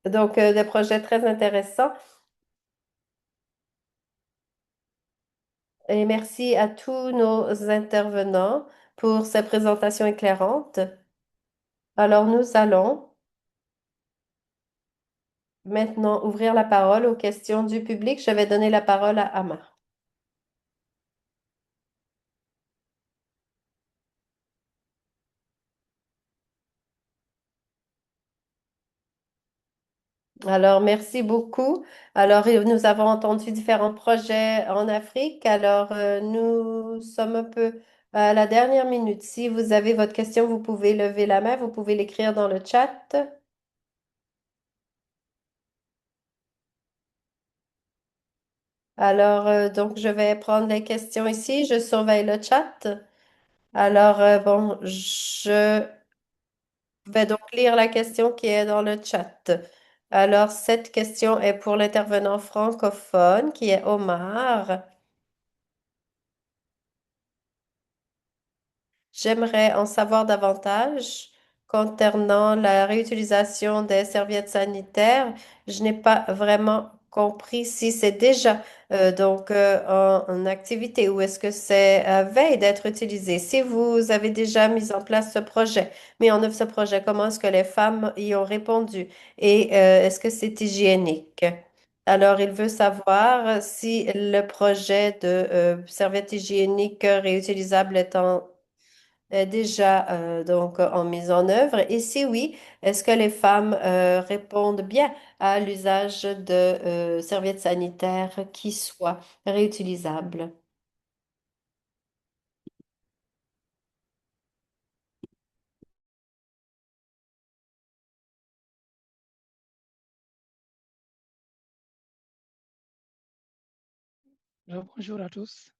donc des projets très intéressants. Et merci à tous nos intervenants pour ces présentations éclairantes. Alors, nous allons maintenant ouvrir la parole aux questions du public. Je vais donner la parole à Ama. Alors, merci beaucoup. Alors, nous avons entendu différents projets en Afrique. Alors, nous sommes un peu à la dernière minute. Si vous avez votre question, vous pouvez lever la main, vous pouvez l'écrire dans le chat. Alors, donc, je vais prendre les questions ici. Je surveille le chat. Alors, bon, je vais donc lire la question qui est dans le chat. Alors, cette question est pour l'intervenant francophone qui est Omar. J'aimerais en savoir davantage concernant la réutilisation des serviettes sanitaires. Je n'ai pas vraiment compris si c'est déjà en activité ou est-ce que c'est à veille d'être utilisé. Si vous avez déjà mis en place ce projet, mis en œuvre ce projet, comment est-ce que les femmes y ont répondu et est-ce que c'est hygiénique? Alors, il veut savoir si le projet de serviettes hygiéniques réutilisables est déjà en mise en œuvre? Et si oui, est-ce que les femmes répondent bien à l'usage de serviettes sanitaires qui soient réutilisables? Bonjour à tous.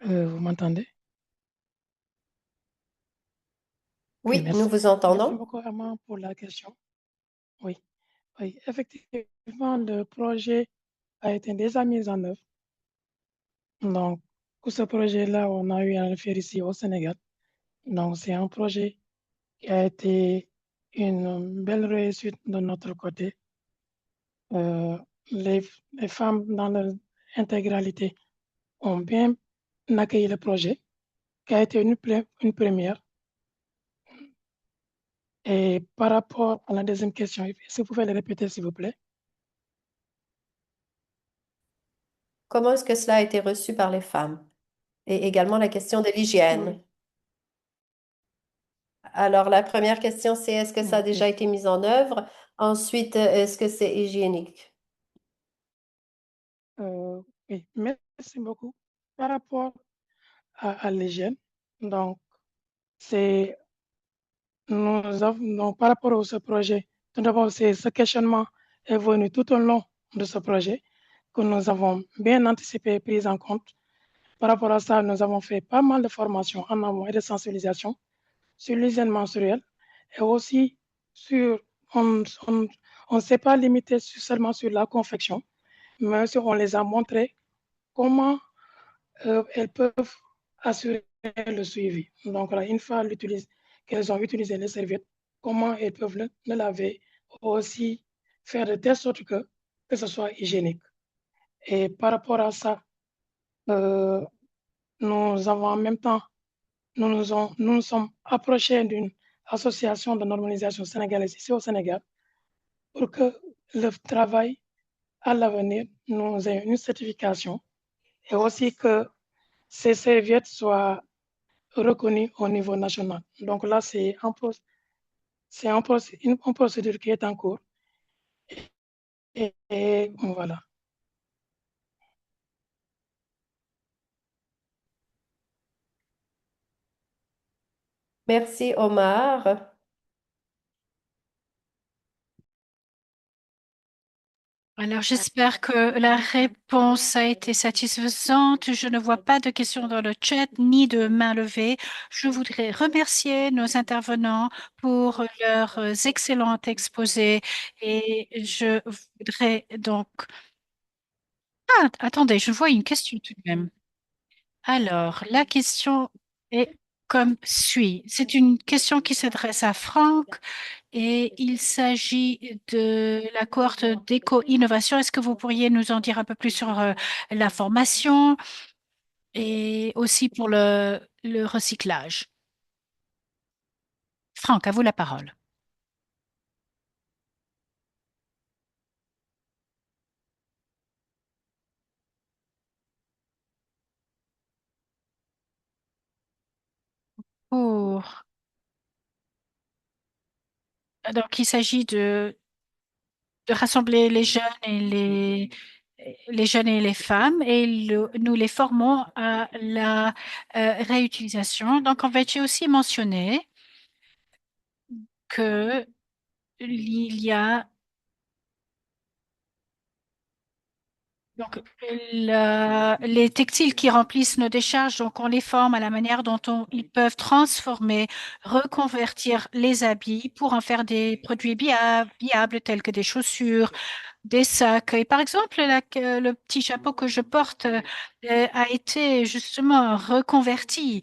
Vous m'entendez? Ok, Oui, nous merci. vous Merci entendons. beaucoup, Armand, pour la question. Oui, oui, effectivement, le projet a été déjà mis en œuvre. Donc, pour ce projet-là, on a eu à le faire ici au Sénégal. Donc, c'est un projet qui a été une belle réussite de notre côté. Euh, les femmes dans leur intégralité ont bien accueilli le projet, qui a été une première. Et par rapport à la deuxième question, est-ce que vous pouvez le répéter, s'il vous plaît? Comment est-ce que cela a été reçu par les femmes? Et également la question de l'hygiène. Oui, Alors, la première question, c'est est-ce que ça a ok. déjà été mis en œuvre? Ensuite, est-ce que c'est hygiénique? Oui, merci beaucoup. Par rapport à l'hygiène, donc, c'est, donc, par rapport à ce projet, tout d'abord, c'est ce questionnement est venu tout au long de ce projet que nous avons bien anticipé et pris en compte. Par rapport à ça, nous avons fait pas mal de formations en amont et de sensibilisation sur l'hygiène menstruelle et aussi sur, on ne s'est pas limité seulement sur la confection, mais aussi on les a montré comment elles peuvent assurer le suivi. Donc, là, une fois qu'elles ont utilisé les serviettes, comment elles peuvent le laver, aussi faire de telle sorte que ce soit hygiénique. Et par rapport à ça, euh, nous avons en même temps, nous nous sommes approchés d'une association de normalisation sénégalaise ici au Sénégal pour que le travail à l'avenir nous ait une certification et aussi que ces serviettes soient reconnues au niveau national. Donc là, une procédure qui est en cours. Et voilà. Merci, Omar. Alors, j'espère que la réponse a été satisfaisante. Je ne vois pas de questions dans le chat ni de mains levées. Je voudrais remercier nos intervenants pour leurs excellents exposés et je voudrais donc... Ah, attendez, je vois une question tout de même. Alors, la question est comme suit. C'est une question qui s'adresse à Franck et il s'agit de la cohorte d'éco-innovation. Est-ce que vous pourriez nous en dire un peu plus sur la formation et aussi pour le recyclage? Franck, à vous la parole. Pour... Donc, il s'agit de rassembler les jeunes et les jeunes et les femmes et nous les formons à la réutilisation. Donc, en fait, j'ai aussi mentionné que il y a donc les textiles qui remplissent nos décharges, donc on les forme à la manière dont ils peuvent transformer, reconvertir les habits pour en faire des produits viables tels que des chaussures, des sacs. Et par exemple, le petit chapeau que je porte a été justement reconverti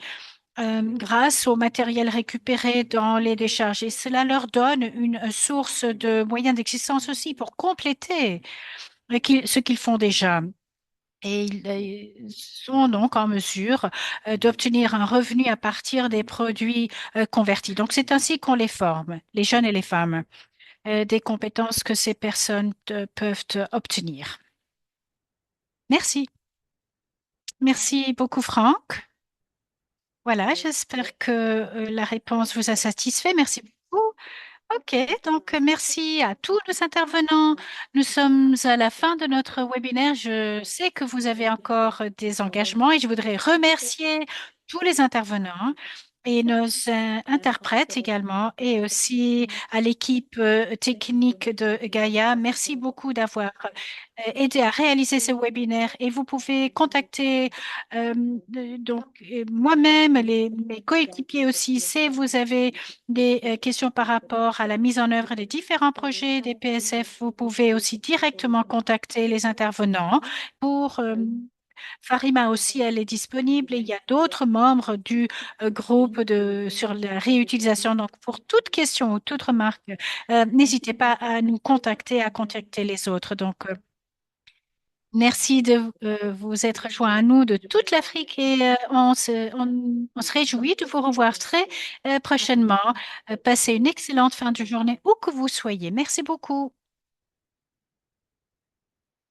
grâce au matériel récupéré dans les décharges. Et cela leur donne une source de moyens d'existence aussi pour compléter ce qu'ils font déjà. Et ils sont donc en mesure d'obtenir un revenu à partir des produits convertis. Donc, c'est ainsi qu'on les forme, les jeunes et les femmes, des compétences que ces personnes peuvent obtenir. Merci. Merci beaucoup, Franck. Voilà, j'espère que la réponse vous a satisfait. Merci beaucoup. OK, donc merci à tous nos intervenants. Nous sommes à la fin de notre webinaire. Je sais que vous avez encore des engagements et je voudrais remercier tous les intervenants et nos interprètes également, et aussi à l'équipe technique de Gaïa. Merci beaucoup d'avoir aidé à réaliser ce webinaire, et vous pouvez contacter moi-même, mes coéquipiers aussi, si vous avez des questions par rapport à la mise en œuvre des différents projets des PSF. Vous pouvez aussi directement contacter les intervenants pour Farima aussi, elle est disponible, et il y a d'autres membres du groupe sur la réutilisation. Donc, pour toute question ou toute remarque, n'hésitez pas à nous contacter, à contacter les autres. Donc, merci de vous être joint à nous de toute l'Afrique, et on se réjouit de vous revoir très prochainement. Passez une excellente fin de journée où que vous soyez. Merci beaucoup.